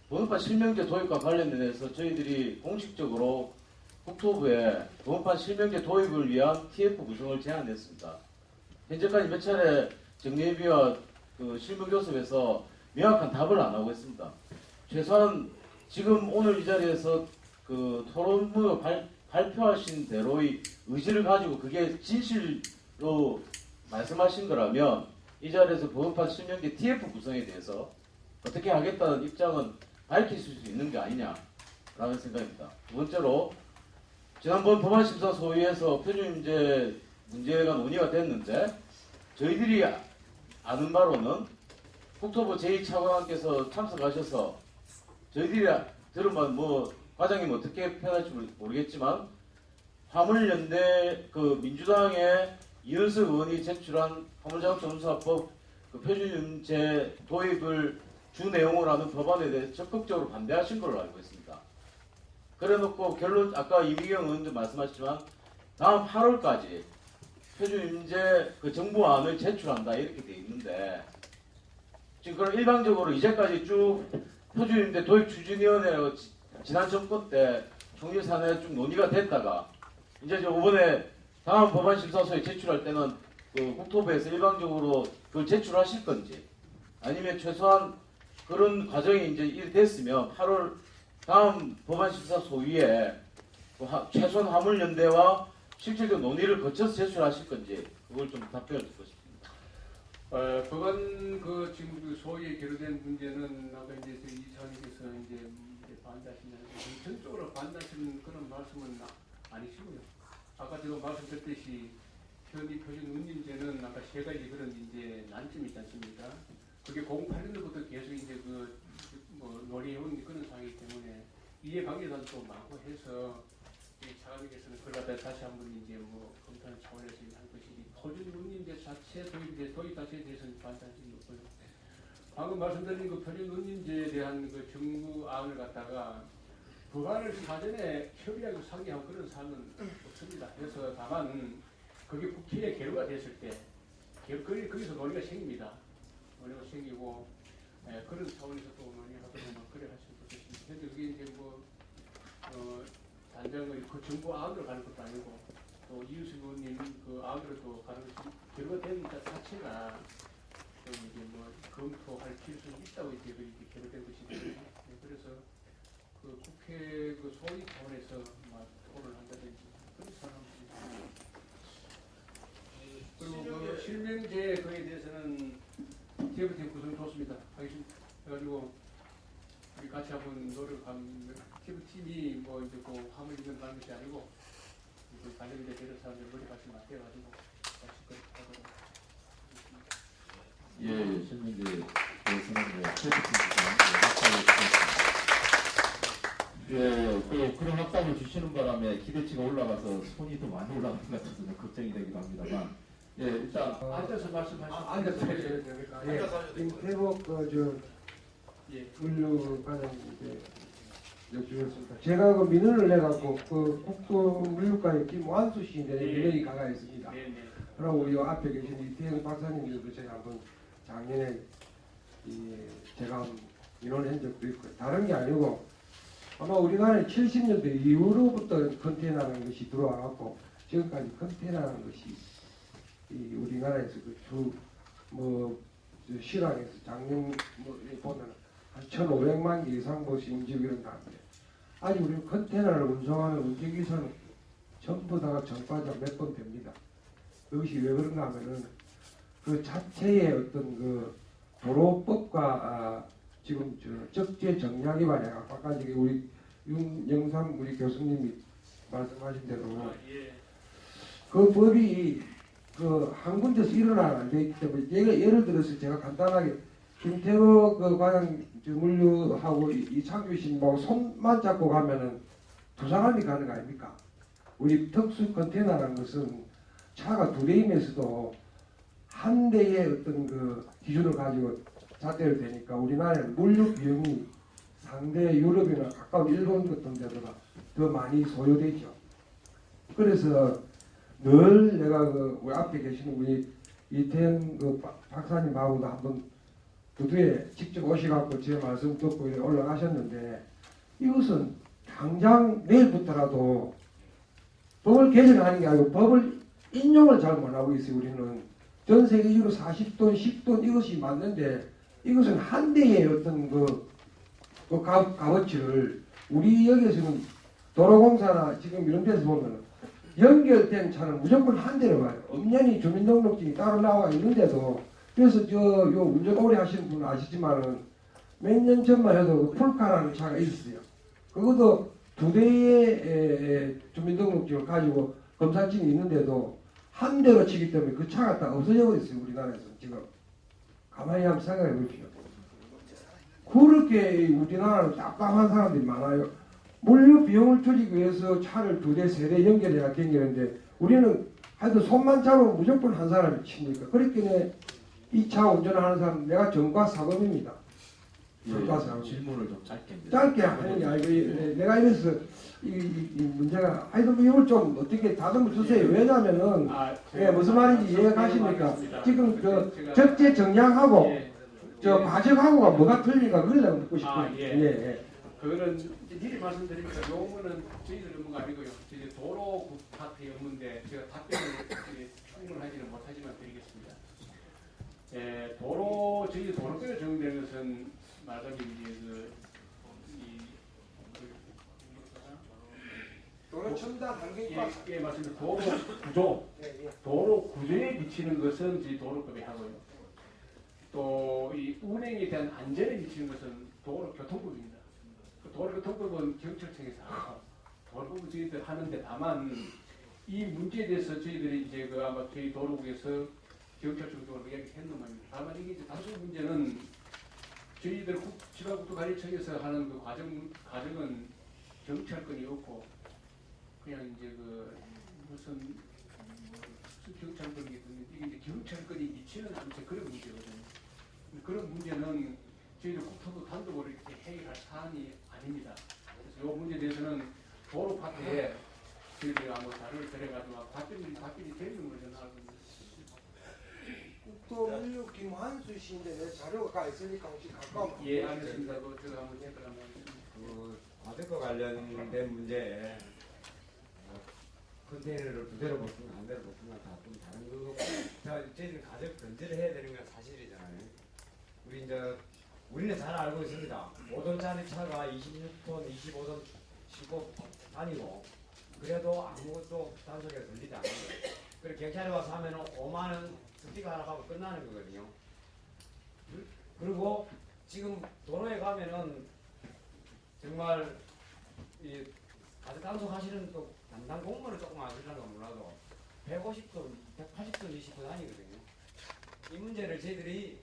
번호판 실명제 도입과 관련해서 저희들이 공식적으로 국토부에 번호판 실명제 도입을 위한 TF 구성을 제안했습니다. 현재까지 몇 차례 정례비와 실무교섭에서 명확한 답을 안 하고 있습니다. 최소한 지금 오늘 이 자리에서 토론문을 발표하신 대로의 의지를 가지고 그게 진실로 말씀하신 거라면 이 자리에서 법원판 실명제 TF 구성에 대해서 어떻게 하겠다는 입장은 밝힐 수 있는 게 아니냐라는 생각입니다. 두 번째로 지난번 법안심사 소위에서 표준임제 문제가 논의가 됐는데 저희들이 아는 바로는 국토부 제2차관께서 참석하셔서 저희들이 들은 바는 뭐 과장님 어떻게 표현할지 모르겠지만 화물연대 그 민주당의 이현석 의원이 제출한 화물작업정수사법 그 표준임제 도입을 주 내용으로 하는 법안에 대해 적극적으로 반대하신 걸로 알고 있습니다. 그래놓고 결론 아까 이미경 의원도 말씀하셨지만 다음 8월까지 표준임제 그 정부안을 제출한다 이렇게 돼 있는데 지금 그럼 일방적으로 이제까지 쭉 표준임대 도입 추진위원회로 지난 정권 때 총리 산하에 쭉 논의가 됐다가 이제 이번에 다음 법안 심사소에 제출할 때는 그 국토부에서 일방적으로 그걸 제출하실 건지 아니면 최소한 그런 과정이 이제 됐으면 8월 다음 법안 심사 소위에 최소한 화물연대와 실질적 논의를 거쳐서 제출하실 건지 그걸 좀 답변을 듣고 싶습니다.
법안 그 지금 그 소위에 계류된 문제는 아까 이제 이사님께서 이제 반대하시냐는 전적으로 반대하시는 그런 말씀은 아니시고요. 아까 제가 말씀드렸듯이 현이 표준 운임제는 아까 세 가지 그런 이제 난점이 있지 않습니까? 그게 08년도부터 계속 이제 뭐 논의해온 그런 상황이기 때문에 이해 관계자도 많고 해서 이 차관님께서는 그걸 갖다 다시 한번 이제 뭐 검토하는 차원에서 한 것이지 표준 운임제 자체 도입 자체에 대해서는 반대하는 적이 없고요. 방금 말씀드린 그 표준 운임제에 대한 그 정부안을 갖다가 법안을 사전에 협의하고 상의하고 그런 사안은 없습니다. 그래서 다만 그게 국회에 계류가 됐을 때 거기서 논의가 생깁니다. 논의가 생기고 그런 차원에서 또 논의하도록 그래 하시면 좋겠습니다. 그런데 그게 이제 뭐 단장의 그 정부 안으로 가는 것도 아니고 또 이유수 의원님 그 안으로 또 가는 것이 계류가 되는 것 자체가 좀 이제 뭐 검토할 필요성이 있다고 이제 계류된 것이거든요. 그래서 그 국회 그 소위 차원에서 막 토론을 한다든지 그런 사람들이 그리고 그 실명제 그에 대해서는 TF팀 구성 좋습니다. 하겠습니다. 해가지고 우리 같이 한번 노력하면 TF팀이 뭐 이제 그 화물 있는 가는 것이 아니고 그 관련된 되는 사람들 머리 같이 맞대가지고 같이 그렇게 하도록 하겠습니다.
예, 실명제 대해서는 뭐 TF팀 구성 예, 그런 확답을 주시는 바람에 기대치가 올라가서 손이 더 많이 올라가는 것 같아서 좀 걱정이 되기도 합니다만, 예, 일단
앉아서 말씀하시죠.
앉아서 해야 되니까. 예, 임태복 물류 과장님께 여쭈었습니다. 제가 그 민원을 내갖고 그 국토물류과의 김완수 씨인데 민원이 가가 있습니다. 그리고 우리 앞에 계신 이태영 박사님께도 제가 한번 작년에 제가 민원한 적도 있고 다른 게 아니고. 아마 우리나라에 70년대 이후로부터 컨테이너라는 것이 들어와갖고 지금까지 컨테이너라는 것이 우리나라에서 실황에서 작년 보면 한 1,500만 개 이상 움직이고 이런다는데 아직 우리는 컨테이너를 운송하는 운전기사는 전부 다가 전과자 몇 번 됩니다. 그것이 왜 그런가 하면은 그 자체의 어떤 그 도로법과 지금 적재 정량이 말이야. 아까 우리 윤영삼 우리 교수님이 말씀하신 대로 그 법이 그 한 군데서 일어나면 안 되기 때문에 예를 들어서 제가 간단하게 김태호 그 과장 물류하고 이창규씨하고 손만 잡고 가면은 두 사람이 가는 거 아닙니까? 우리 특수 컨테이너라는 것은 차가 두 대임에서도 한 대의 어떤 그 기준을 가지고 잣대를 대니까 우리나라는 물류 비용이 상대 유럽이나 가까운 일본 같은 데보다 더 많이 소요되죠. 그래서 늘 내가 우리 앞에 계시는 우리 이태현 그 박사님하고도 한번 두두에 직접 오셔갖고 제 말씀 듣고 올라가셨는데 이것은 당장 내일부터라도 법을 개정하는 게 아니고 법을 인용을 잘 못하고 있어요. 우리는 전 세계적으로 40돈, 10돈 이것이 맞는데 이것은 한 대의 어떤 그 값어치를 우리 여기에서는 도로공사나 지금 이런 데서 보면 연결된 차는 무조건 한 대로 가요. 엄연히 주민등록증이 따로 나와 있는데도 그래서 요 운전 오래 하시는 분은 아시지만은 몇 년 전만 해도 그 풀카라는 차가 있었어요. 그것도 2대의 주민등록증을 가지고 검사증이 있는데도 한 대로 치기 때문에 그 차가 다 없어져 버렸어요. 우리나라에서 지금. 가만히 한번 생각해 보십시오. 그렇게 우리나라는 깝깝한 사람들이 많아요. 물류 비용을 줄이기 위해서 차를 2대, 3대 연결해야 경기하는데 우리는 하여튼 손만 잡으면 무조건 한 사람이 치니까. 그렇게 이 차 운전하는 사람 내가 전과 사범입니다. 전과 사범.
질문을 좀 짧게.
짧게 하는 게 아니고 내가 이래서 이 문제가 하여튼 이걸 좀 어떻게 다듬어 주세요. 왜냐하면은 무슨 말인지 이해가 가십니까? 지금 그 적재 정량하고 저 과적하고가 뭐가 틀린가 그걸 내가 묻고 싶어요. 예.
그거는 미리 말씀드리니까 요거는 저희들 업무가 아니고요. 저희 도로 파트 업무인데 제가 답변을 충분하지는 못하지만 드리겠습니다. 저희 도로标 적용되는 것은 말하자면 이제
도로 첨단 환경과
예, 맞습니다. 도로 구조, 도로 구조에 미치는 것은 저희 도로법에 하고요. 또 이 운행에 대한 안전에 미치는 것은 도로교통법입니다. 그 도로교통법은 경찰청에서 하고 도로법은 저희들 하는데 다만 이 문제에 대해서 저희들이 이제 그 아마 저희 도로국에서 경찰청 쪽으로 이야기했는 말입니다. 다만 이게 이제 단순 문제는 저희들 지방국토관리청에서 하는 그 과정은 경찰권이 없고 그냥 이제 그 무슨 경찰권이든 이게 이제 경찰권이 미치는 아무튼 그런 문제거든요. 그런 문제는 저희들 국토부 단독으로 이렇게 해결할 사안이 아닙니다. 그래서 이 문제에 대해서는 도로 파트에 저희들이 한번 자료를 드려가지고 답변이 되는 걸 저는 알고 있습니다.
국토물류 김환수 씨인데 내 자료가 있으니까 혹시 가까운
예, 알겠습니다. 제가 한번 체크를 한번
과적과 관련된 문제에 컨테이너를 2대로 벗으면 한 대로 벗으면 다 좀 다른 거고 저희는 가적 견제를 해야 되는 건 사실이잖아요. 우리는 잘 알고 있습니다. 5톤짜리 차가 26톤, 25톤 싣고 다니고 그래도 아무것도 단속에 걸리지 않아요. 그리고 경찰에 와서 하면 5만 원 스티커 하나 하고 끝나는 거거든요. 그리고 지금 도로에 가면은 정말 이 가족 단속하시는 또 담당 공무원을 조금 아시려고 몰라도 150톤, 180톤, 20톤 아니거든요. 이 문제를 저희들이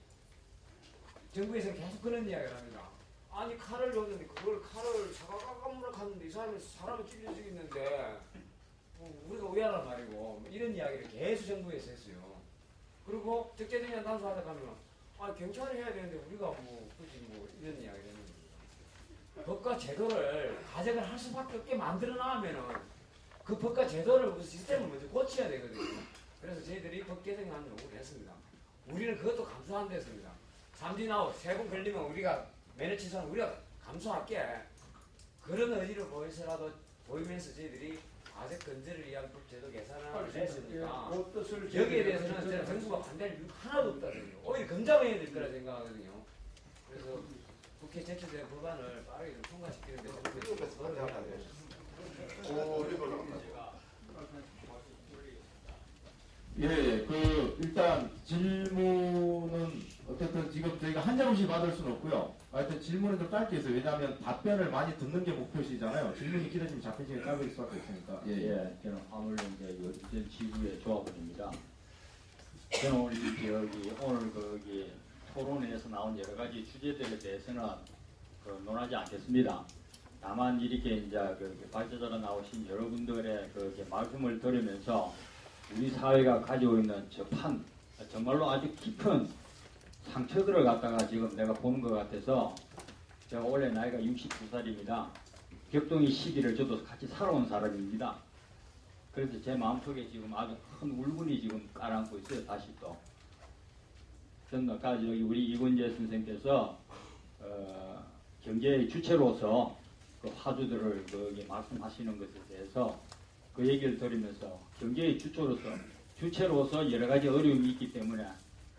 정부에서 계속 그런 이야기를 합니다. 아니 칼을 줬는데 그걸 칼을 사각각각물을 갔는데 이 사람이 사람을 찔려 죽였는데 우리가 오해하란 말이고 이런 이야기를 계속 정부에서 했어요. 그리고 적재정량 단속하다 가면 경찰이 해야 되는데 우리가 굳이 이런 이야기를 했는 거예요. 법과 제도를 가정을 할 수밖에 없게 만들어 놔면은 그 법과 제도를 시스템을 먼저 고쳐야 되거든요. 그래서 저희들이 법 개정안 요구를 했습니다. 우리는 그것도 감수한 데였습니다. 삼진아웃 3번 걸리면 우리가 면허치상 우리가 감수할게. 그런 의지를 보이면서 저희들이 과적 근절을 위한 법제도 개선을 했으니까 여기에 대해서는 저는 정부가 반대할 이유가 하나도 없다 생각해요. 오히려 검증해야 될 거라 생각하거든요. 그래서 국회 제출된 법안을 빠르게 좀 통과시키는 데 정부에서 노력해야 돼요.
일단 질문은 어쨌든 지금 저희가 한 장씩 받을 수는 없고요. 하여튼 질문은 좀 짧게 해서 왜냐하면 답변을 많이 듣는 게 목표시잖아요. 질문이 길어지면 답변 시간이 짧을 수밖에 없으니까.
저는 화물연대 요즘 지구의 조합원입니다. 저는 오늘 거기 토론회에서 나온 여러 가지 주제들에 대해서는 논하지 않겠습니다. 다만 이렇게 이제 발제자로 나오신 여러분들의 말씀을 들으면서 우리 사회가 가지고 있는 정말로 아주 깊은 상처들을 갖다가 지금 내가 보는 것 같아서 제가 원래 나이가 69살입니다. 격동이 시기를 저도 같이 살아온 사람입니다. 그래서 제 마음속에 지금 아주 큰 울분이 지금 깔아앉고 있어요. 다시 또. 저는 아까 우리 이건재 선생께서 경제의 주체로서 그 화두들을 말씀하시는 것에 대해서 그 얘기를 들으면서 경제의 주체로서 여러 가지 어려움이 있기 때문에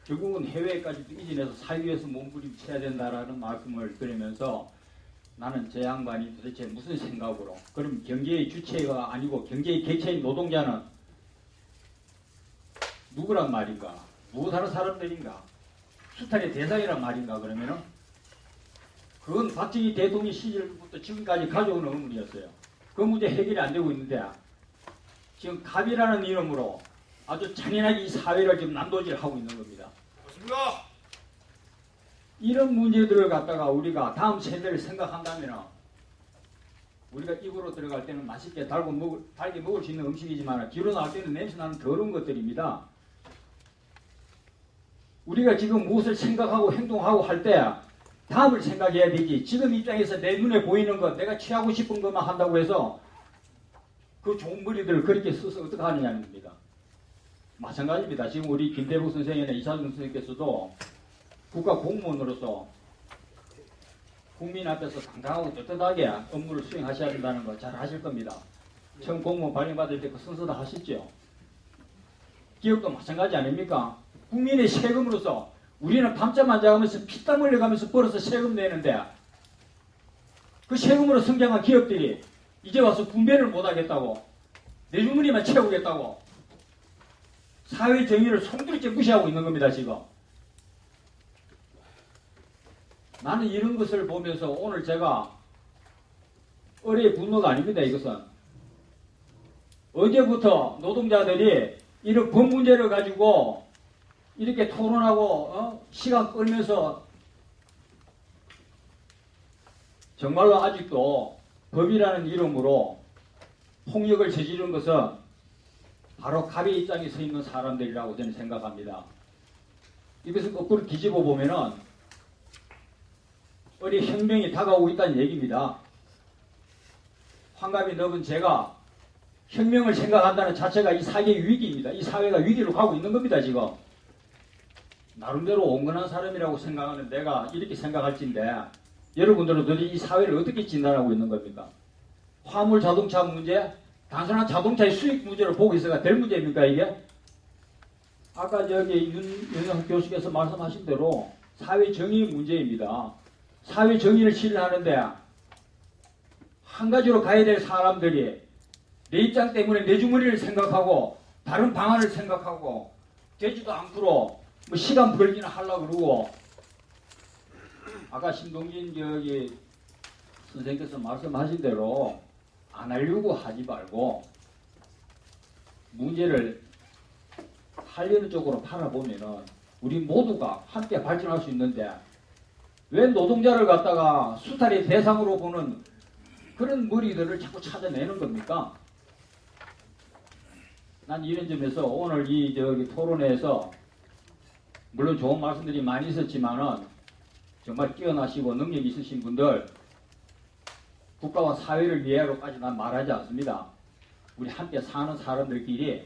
결국은 해외까지도 이전해서 사회에서 몸부림쳐야 된다라는 말씀을 들으면서 나는 저 양반이 도대체 무슨 생각으로 그럼 경제의 주체가 아니고 경제의 객체인 노동자는 누구란 말인가? 누구 다른 사람들인가? 수탈의 대상이란 말인가 그러면은 그건 박정희 대통령 시절부터 지금까지 가져온 의문이었어요. 그 문제 해결이 안 되고 있는데 지금 갑이라는 이름으로 아주 잔인하게 이 사회를 지금 난도질하고 있는 겁니다.
맞습니다.
이런 문제들을 갖다가 우리가 다음 세대를 생각한다면 우리가 입으로 들어갈 때는 맛있게 달게 먹을 수 있는 음식이지만 뒤로 나올 때는 냄새나는 더러운 것들입니다. 우리가 지금 무엇을 생각하고 행동하고 할 때 다음을 생각해야 되지. 지금 입장에서 내 눈에 보이는 것, 내가 취하고 싶은 것만 한다고 해서 그 좋은 머리들을 그렇게 써서 어떻게 하느냐는 겁니다. 마찬가지입니다. 지금 우리 김대북 선생이나 이찬동 선생님께서도 국가 공무원으로서 국민 앞에서 당당하고 떳떳하게 업무를 수행하셔야 된다는 거 잘 아실 겁니다. 처음 공무원 발령받을 때 그 순서 다 하셨죠. 기업도 마찬가지 아닙니까? 국민의 세금으로서 우리는 밤잠 안 자면서 피땀 흘려가면서 벌어서 세금 내는데 그 세금으로 성장한 기업들이 이제 와서 분배를 못하겠다고 내 주머니만 채우겠다고 사회 정의를 송두리째 무시하고 있는 겁니다. 지금 나는 이런 것을 보면서 오늘 제가 어리의 분노가 아닙니다. 이것은 어제부터 노동자들이 이런 법 문제를 가지고 이렇게 토론하고 시간 끌면서 정말로 아직도 법이라는 이름으로 폭력을 저지른 것은 바로 갑의 입장에 서 있는 사람들이라고 저는 생각합니다. 이것을 거꾸로 뒤집어 보면은 우리 혁명이 다가오고 있다는 얘기입니다. 환갑이 넘은 제가 혁명을 생각한다는 자체가 이 사회의 위기입니다. 이 사회가 위기로 가고 있는 겁니다. 지금 나름대로 온건한 사람이라고 생각하는 내가 이렇게 생각할진데 여러분들은 도대체 이 사회를 어떻게 진단하고 있는 겁니까? 화물 자동차 문제, 단순한 자동차의 수익 문제를 보고 있어가 될 문제입니까 이게? 아까 저기 윤영학 교수께서 말씀하신 대로 사회 정의 문제입니다. 사회 정의를 실현하는데 한 가지로 가야 될 사람들이 내 입장 때문에 내 주머니를 생각하고 다른 방안을 생각하고 되지도 않고로 뭐 시간 벌기나 하려고 그러고 아까 신동진 저기 선생님께서 말씀하신 대로 안 하려고 하지 말고 문제를 하려는 쪽으로 바라보면은 우리 모두가 함께 발전할 수 있는데 왜 노동자를 갖다가 수탈의 대상으로 보는 그런 머리들을 자꾸 찾아내는 겁니까? 난 이런 점에서 오늘 이 저기 토론회에서 물론 좋은 말씀들이 많이 있었지만은 정말 뛰어나시고 능력 있으신 분들 국가와 사회를 위하여까지 난 말하지 않습니다. 우리 함께 사는 사람들끼리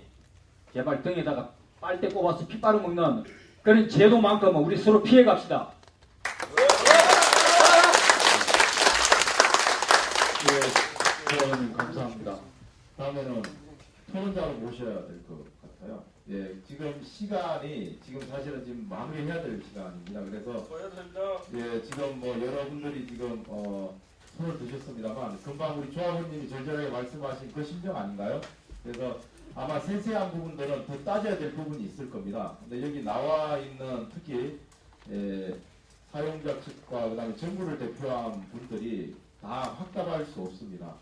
제발 등에다가 빨대 꼽아서 피 빨아먹는 그런 제도만큼은 우리 서로 피해갑시다.
예, 의원님 감사합니다. 다음에는 토론자로 모셔야 될 것 같아요. 예, 지금 시간이 지금 사실은 지금 마무리해야 될 시간입니다. 그래서 예, 지금 뭐 여러분들이 지금 손을 드셨습니다만 금방 우리 조합원님이 절절하게 말씀하신 그 심정 아닌가요? 그래서 아마 세세한 부분들은 더 따져야 될 부분이 있을 겁니다. 근데 여기 나와 있는 특히 사용자 측과 그다음에 정부를 대표한 분들이 다 확답할 수 없습니다.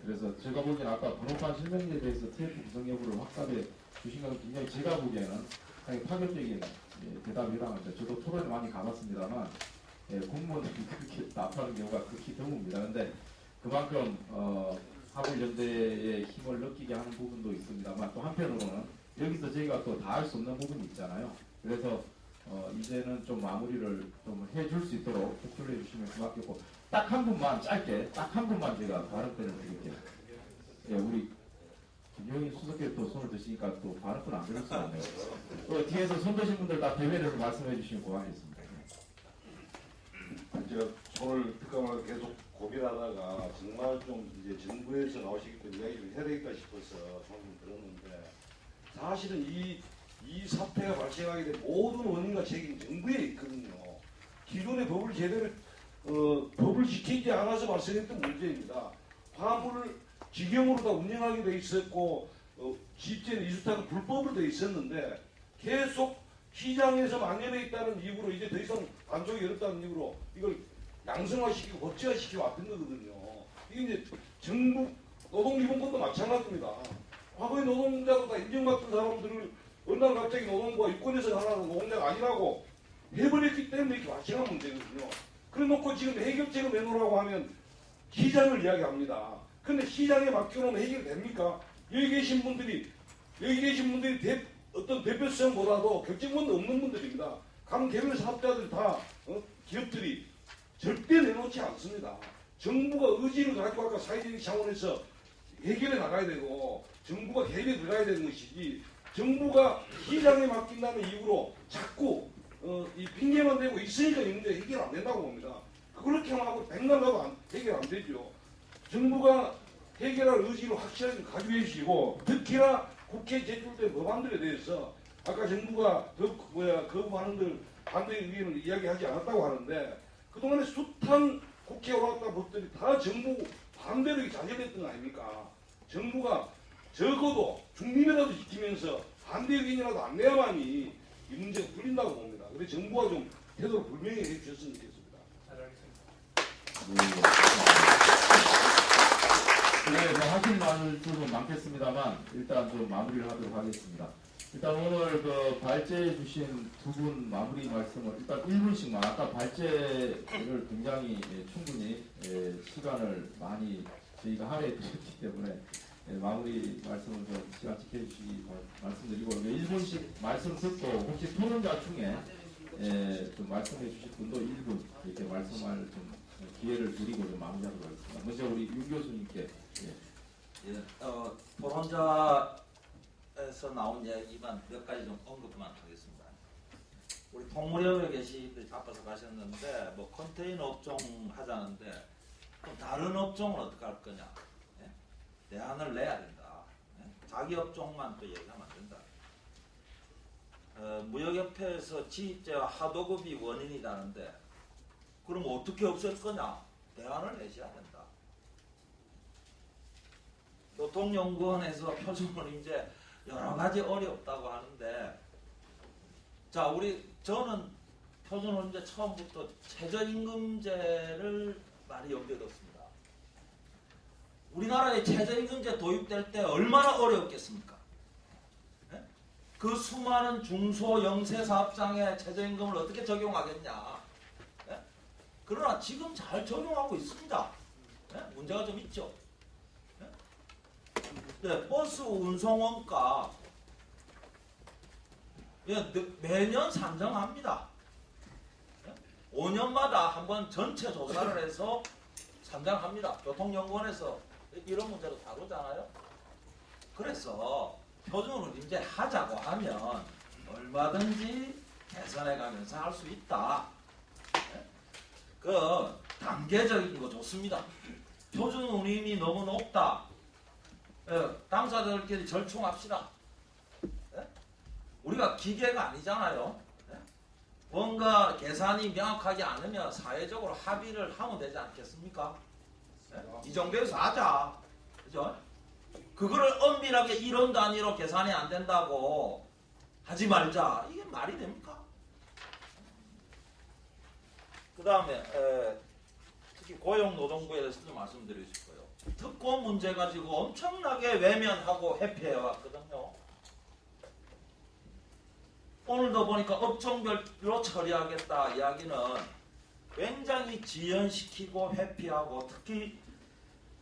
그래서 제가 보기에는 아까 번호판 실명에 대해서 TF 구성 여부를 확답해 주신 건 굉장히 제가 보기에는 상당히 파격적인 대답이라는데 저도 토론을 많이 가봤습니다만 공무원들이 그렇게 답하는 경우가 극히 드뭅니다. 근데 그만큼 화물연대의 힘을 느끼게 하는 부분도 있습니다만 또 한편으로는 여기서 저희가 또 다 할 수 없는 부분이 있잖아요. 그래서 이제는 좀 마무리를 좀 해줄 수 있도록 협조를 해주시면 고맙겠고 딱 한 분만 짧게 딱 한 분만 제가 발언권을 드릴게요. 예, 우리 김용희 수석께서 또 손을 드시니까 또 발언권 안 드릴 수가 없네요. 또 뒤에서 손 드신 분들 다 대회를 말씀해 주시면 고맙겠습니다.
제가 오늘 특강을 계속 고민하다가 정말 좀 이제 정부에서 나오시기 때문에 이야기를 해야 되겠다 싶어서 방금 들었는데 사실은 이 사태가 발생하게 된 모든 원인과 책임이 정부에 있거든요. 기존의 법을 제대로 법을 지키지 않아서 발생했던 문제입니다. 화물을 직영으로 다 운영하게 돼 있었고 집제는 이주타가 불법으로 돼 있었는데 계속 시장에서 만연해 있다는 이유로 이제 더 이상 반쪽이 어렵다는 이유로 이걸 양성화시키고 법제화시키고 왔던 거거든요. 이게 이제 정부 노동기본법도 마찬가지입니다. 과거의 노동자도 다 인정받던 사람들을 어느 날 갑자기 노동부가 유권에서 하라는 노동자가 아니라고 해버렸기 때문에 이렇게 발생한 문제거든요. 그래 놓고 지금 해결책을 내놓으라고 하면 시장을 이야기합니다. 근데 시장에 맡겨놓으면 해결됩니까? 여기 계신 분들이 어떤 대표성보다도 결정권도 없는 분들입니다. 각 개별 사업자들 다 기업들이 절대 내놓지 않습니다. 정부가 의지를 가지고 아까 사회적인 차원에서 해결해 나가야 되고 정부가 개입에 들어가야 되는 것이지 정부가 시장에 맡긴다는 이유로 자꾸 이 핑계만 대고 있으니까 이 문제 해결 안 된다고 봅니다. 그렇게 하고 백날 가도 해결 안 되죠. 정부가 해결할 의지를 확실하게 가지고 계시고 특히나 국회에 제출된 법안들에 대해서 아까 정부가 거부하는 반대 의견을 이야기하지 않았다고 하는데 그동안에 숱한 국회에 올라왔던 법들이 다 정부 반대로 자제됐던 거 아닙니까? 정부가 적어도 중립이라도 지키면서 반대 의견이라도 안 내야만이 이 문제가 풀린다고 봅니다. 그래서 정부가 좀 태도를 분명히 해주셨으면 좋겠습니다.
네, 뭐 하실 말씀은 많겠습니다만 일단 좀 마무리를 하도록 하겠습니다. 일단 오늘 그 발제해 주신 두 분 마무리 말씀을 일단 1분씩만 아까 발제를 굉장히 충분히 시간을 많이 저희가 할애해 드렸기 때문에 마무리 말씀을 좀 시간 지켜주시기 말씀드리고 1분씩 말씀 듣고 혹시 토론자 중에 좀 말씀해 주실 분도 1분 이렇게 말씀할 좀 기회를 드리고 좀 마무리하도록 하겠습니다. 먼저 우리 윤 교수님께.
토론자에서 나온 이야기만 몇 가지 좀 언급만 하겠습니다. 우리 통무렵에 계신 분들이 바빠서 가셨는데 뭐 컨테이너 업종 하자는데 그럼 다른 업종은 어떻게 할 거냐? 대안을 내야 된다. 자기 업종만 또 얘기하면 안 된다. 무역협회에서 지입제와 하도급이 원인이라는데 그럼 어떻게 없앨 거냐? 대안을 내셔야 된다. 교통연구원에서 표준을 이제 여러 가지 어렵다고 하는데 저는 표준을 이제 처음부터 최저임금제를 많이 염두에 뒀습니다. 우리나라에 최저임금제 도입될 때 얼마나 어려웠겠습니까? 네? 그 수많은 중소 영세 사업장에 최저임금을 어떻게 적용하겠냐? 네? 그러나 지금 잘 적용하고 있습니다. 네? 문제가 좀 있죠. 네, 버스 운송원가 매년 산정합니다. 5년마다 한번 전체 조사를 해서 산정합니다. 교통연구원에서 이런 문제로 다루잖아요. 그래서 표준을 이제 하자고 하면 얼마든지 개선해 가면서 할 수 있다. 그 단계적인 거 좋습니다. 표준 운임이 너무 높다. 당사자들끼리 절충합시다. 우리가 기계가 아니잖아요. 뭔가 계산이 명확하지 않으면 사회적으로 합의를 하면 되지 않겠습니까? 이 정도에서 하자. 그죠? 그거를 엄밀하게 이론 단위로 계산이 안 된다고 하지 말자. 이게 말이 됩니까? 그 다음에 특히 고용노동부에 대해서 좀 말씀드리고 싶어요. 특권 문제 가지고 엄청나게 외면하고 회피해왔거든요. 오늘도 보니까 업종별로 처리하겠다 이야기는 굉장히 지연시키고 회피하고 특히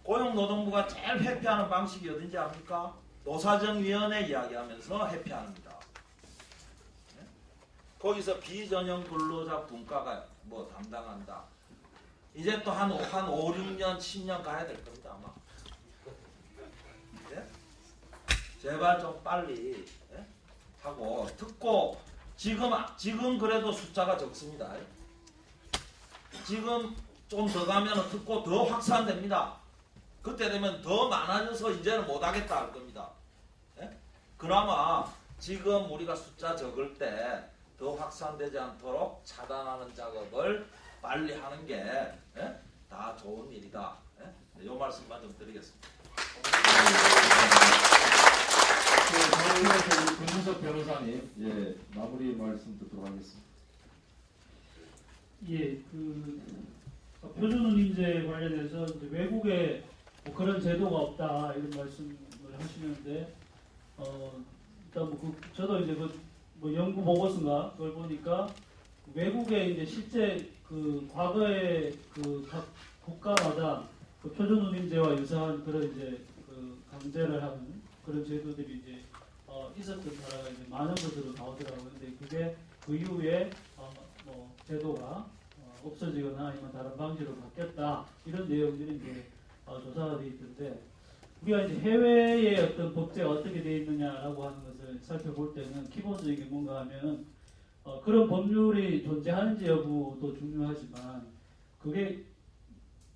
고용노동부가 제일 회피하는 방식이 어딘지 압니까? 노사정위원회 이야기하면서 회피합니다. 거기서 비전형 근로자 분과가 뭐 담당한다. 이제 또 한 5, 6년, 10년 가야 될 겁니다, 아마. 네? 제발 좀 빨리 하고 듣고 지금 그래도 숫자가 적습니다. 지금 좀 더 가면 듣고 더 확산됩니다. 그때 되면 더 많아져서 이제는 못하겠다 할 겁니다. 네? 그나마 지금 우리가 숫자 적을 때 더 확산되지 않도록 차단하는 작업을 빨리 하는 게 다 좋은 일이다. 이 말씀만 좀 드리겠습니다.
저희에서 권준석 변호사님, 예, 마무리 말씀 듣도록 하겠습니다.
예, 표준운임제 관련해서 이제 외국에 뭐 그런 제도가 없다 이런 말씀을 하시는데, 일단 저도 이제 뭐 연구 보고서인가 그걸 보니까 외국에 이제 실제 과거에 각 국가마다 표준운임제와 유사한 그런 이제 강제를 하는 그런 제도들이 이제 있었던 나라가 이제 많은 것으로 나오더라고요. 근데 그게 그 이후에 뭐 제도가 없어지거나 아니면 다른 방식으로 바뀌었다 이런 내용들이 이제 조사가 되어 있던데, 우리가 이제 해외의 어떤 법제가 어떻게 되어 있느냐라고 하는 것을 살펴볼 때는 기본적인 게 뭔가 하면 그런 법률이 존재하는지 여부도 중요하지만, 그게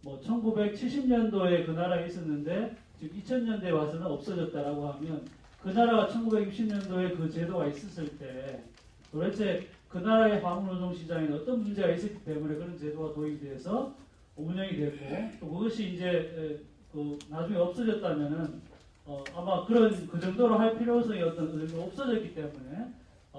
뭐 1970년도에 그 나라에 있었는데 지금 2000년대에 와서는 없어졌다라고 하면, 그 나라가 1960년도에 그 제도가 있었을 때 도대체 그 나라의 화물노동 시장에는 어떤 문제가 있었기 때문에 그런 제도가 도입돼서 운영이 됐고, 또 그것이 이제 나중에 없어졌다면은 아마 그 정도로 할 필요성이 어떤 의미가 없어졌기 때문에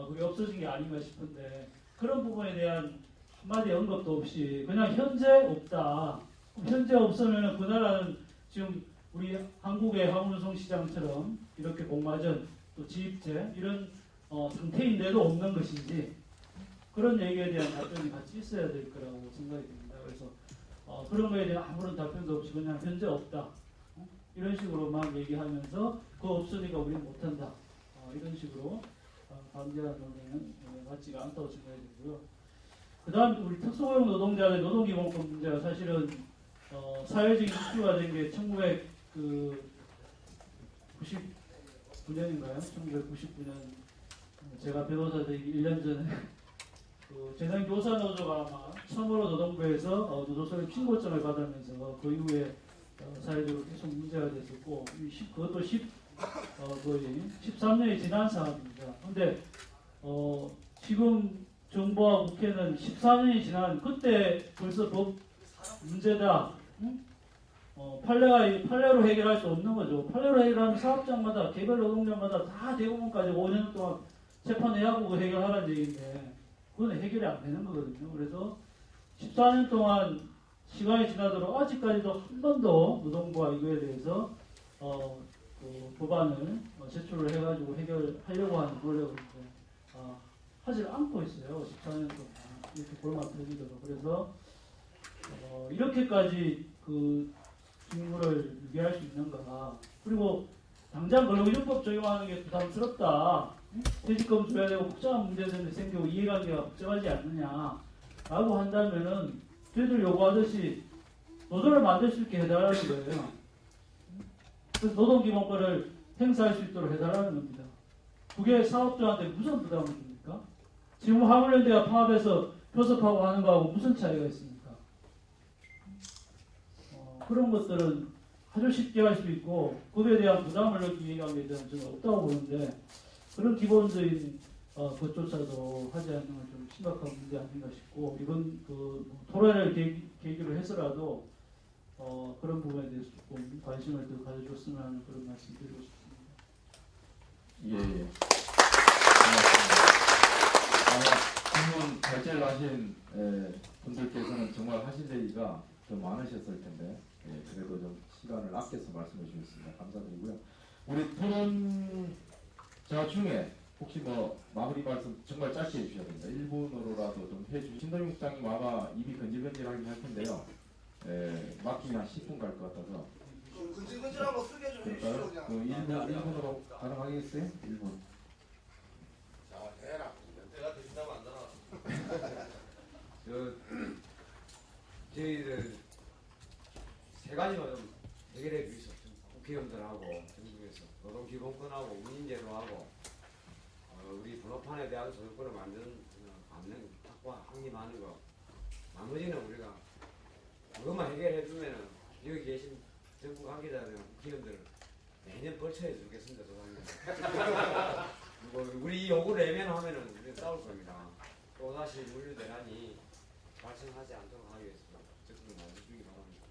그게 없어진 게 아닌가 싶은데, 그런 부분에 대한 한마디 언급도 없이 그냥 현재 없다. 현재 없으면 그 나라는 지금 우리 한국의 화물노동 시장처럼 이렇게 공마전 또 지입제 이런 상태인데도 없는 것인지, 그런 얘기에 대한 답변이 같이 있어야 될 거라고 생각이 듭니다. 그래서 그런 거에 대한 아무런 답변도 없이 그냥 현재 없다 이런 식으로 막 얘기하면서 그거 없으니까 우리는 못한다 이런 식으로 반대하는 논의는 맞지가 않다고 생각이 들고요. 그 다음 우리 특수고용 노동자의 노동기본권 문제가 사실은 사회적인 이슈가 된 게 1999년인가요? 1999년 제가 변호사 되기 1년 전에 재산교사노조가 아마 처음으로 노동부에서 노조소의 신고장을 받으면서 그 이후에 사회적으로 계속 문제가 됐었고, 그것도 거의 13년이 지난 사안입니다. 그런데 지금 정부와 국회는 14년이 지난 그때 벌써 법 문제다. 판례로 해결할 수 없는 거죠. 판례로 해결하면 사업장마다 개별 노동자마다 다 대부분까지 5년 동안 재판해하고 해결하라는 얘기인데, 그건 해결이 안 되는 거거든요. 그래서 14년 동안 시간이 지나도록 아직까지도 한 번도 노동부가 이거에 대해서 법안을 제출을 해가지고 해결하려고 하는 노력을 하지 않고 있어요. 14년 동안 이렇게 골마 터지도록. 그래서 이렇게까지 직무를 유지할 수 있는가. 그리고 당장 근로기준법 적용하는 게 부담스럽다. 퇴직금 줘야 되고 복잡한 문제들이 생기고 이해관계가 복잡하지 않느냐라고 한다면은 저희들 요구하듯이 노조를 만들 수 있게 해달라는 거예요. 그래서 노동기본권을 행사할 수 있도록 해달라는 겁니다. 그게 사업주한테 무슨 부담을 줍니까? 지금 화물연대가 파업해서 교섭하고 하는 거하고 무슨 차이가 있습니까? 그런 것들은 아주 쉽게 할 수 있고 그에 대한 부담을 느끼기 위한 데는 저는 없다고 보는데, 그런 기본적인 것조차도 하지 않는 건 좀 심각한 문제 아닌가 싶고, 이번 토론을 계기로 해서라도 그런 부분에 대해서 조금 관심을 더 가져줬으면 하는 그런 말씀 드리고 싶습니다.
예. 질문 발제를 하신 분들께서는 정말 하실 얘기가 좀 많으셨을 텐데, 그래도 좀 시간을 아껴서 말씀해 주셨습니다. 감사드리고요. 우리 토론자 중에 혹시 뭐 마무리 말씀 정말 짧게 해주셔야 됩니다. 1분으로라도 좀 해주시면 신동영 국장님 아마 입이 건질건질하긴 할 텐데요. 막히면 한 10분 갈 것 같아서.
근질근질한 거 쓰게 좀 해주시죠. 그냥.
1분으로 가능하겠어요? 1분.
자, 해라. 내가 대신하면 안 되나?
저희들 세 가지만 좀 해결해 주시죠. 국회의원들하고 정부에서 노동기본권하고 운임제도하고 우리 번호판에 대한 소유권을 만드는 확보와 확립하는 거, 나머지는 우리가 그것만 해결해 주면은 여기 계신 정부 관계자들 국회의원들 매년 벌쳐해 주겠습니다. 그리고 우리 요구를 내면하면은 우리가 싸울 겁니다. 또 다시 물류 대란이 발생하지 않도록 하기 위해서 적극을 만들어주기 바랍니다.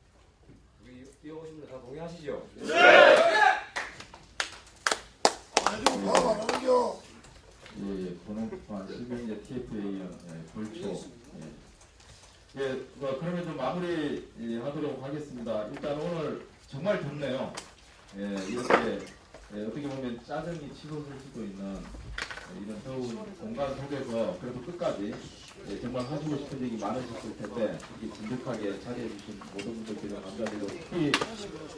우리 뛰어오신 분들 다 동의하시죠?
네! 아주 봐봐, 넘겨.
노동조합 시민제 TF에 이은 벌초. 그러면 좀 마무리하도록 하겠습니다. 일단 오늘 정말 덥네요. 이렇게 어떻게 보면 짜증이 치솟을 수도 있는 이런 더운 공간 속에서 그래도 끝까지 정말 하시고 싶은 얘기 많으셨을 텐데 이렇게 진득하게 자리해주신 모든 분들께 감사드리고 특히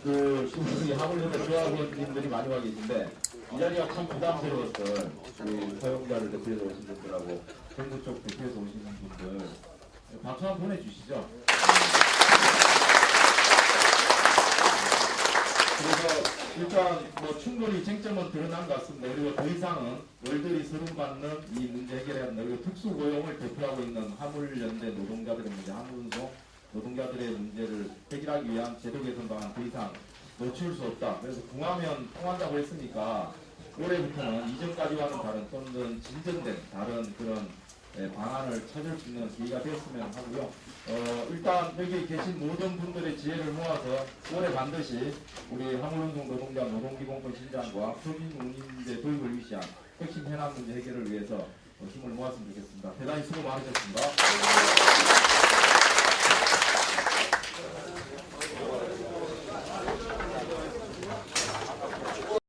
우리 하물련대 조합원님들이 많이 와 계신데 이 자리가 참 부담스러웠던 우리 사용자를 대표해서 오신 분들하고 정부 쪽 대표해서 오시는 분들 박수 한번 보내주시죠. 그래서 일단 충분히 쟁점은 드러난 것 같습니다. 그리고 더 이상은 월들이 서름받는 이 문제 해결해야 한다. 그리고 특수고용을 대표하고 있는 하물연대 노동자들의 문제, 하물운송 노동자들의 문제를 해결하기 위한 제도 개선 방안 더 이상 놓칠 수 없다. 그래서 궁하면 통한다고 했으니까 올해부터는 이전까지와는 다른 또는 진전된 다른 그런 방안을 찾을 수 있는 기회가 되었으면 하고요. 일단 여기 계신 모든 분들의 지혜를 모아서 올해 반드시 우리 하물운송 노동자 노동기본권 신장과 표준운임제 도입을 위시한 핵심 현안 문제 해결을 위해서 힘을 모았으면 좋겠습니다. 대단히 수고 많으셨습니다.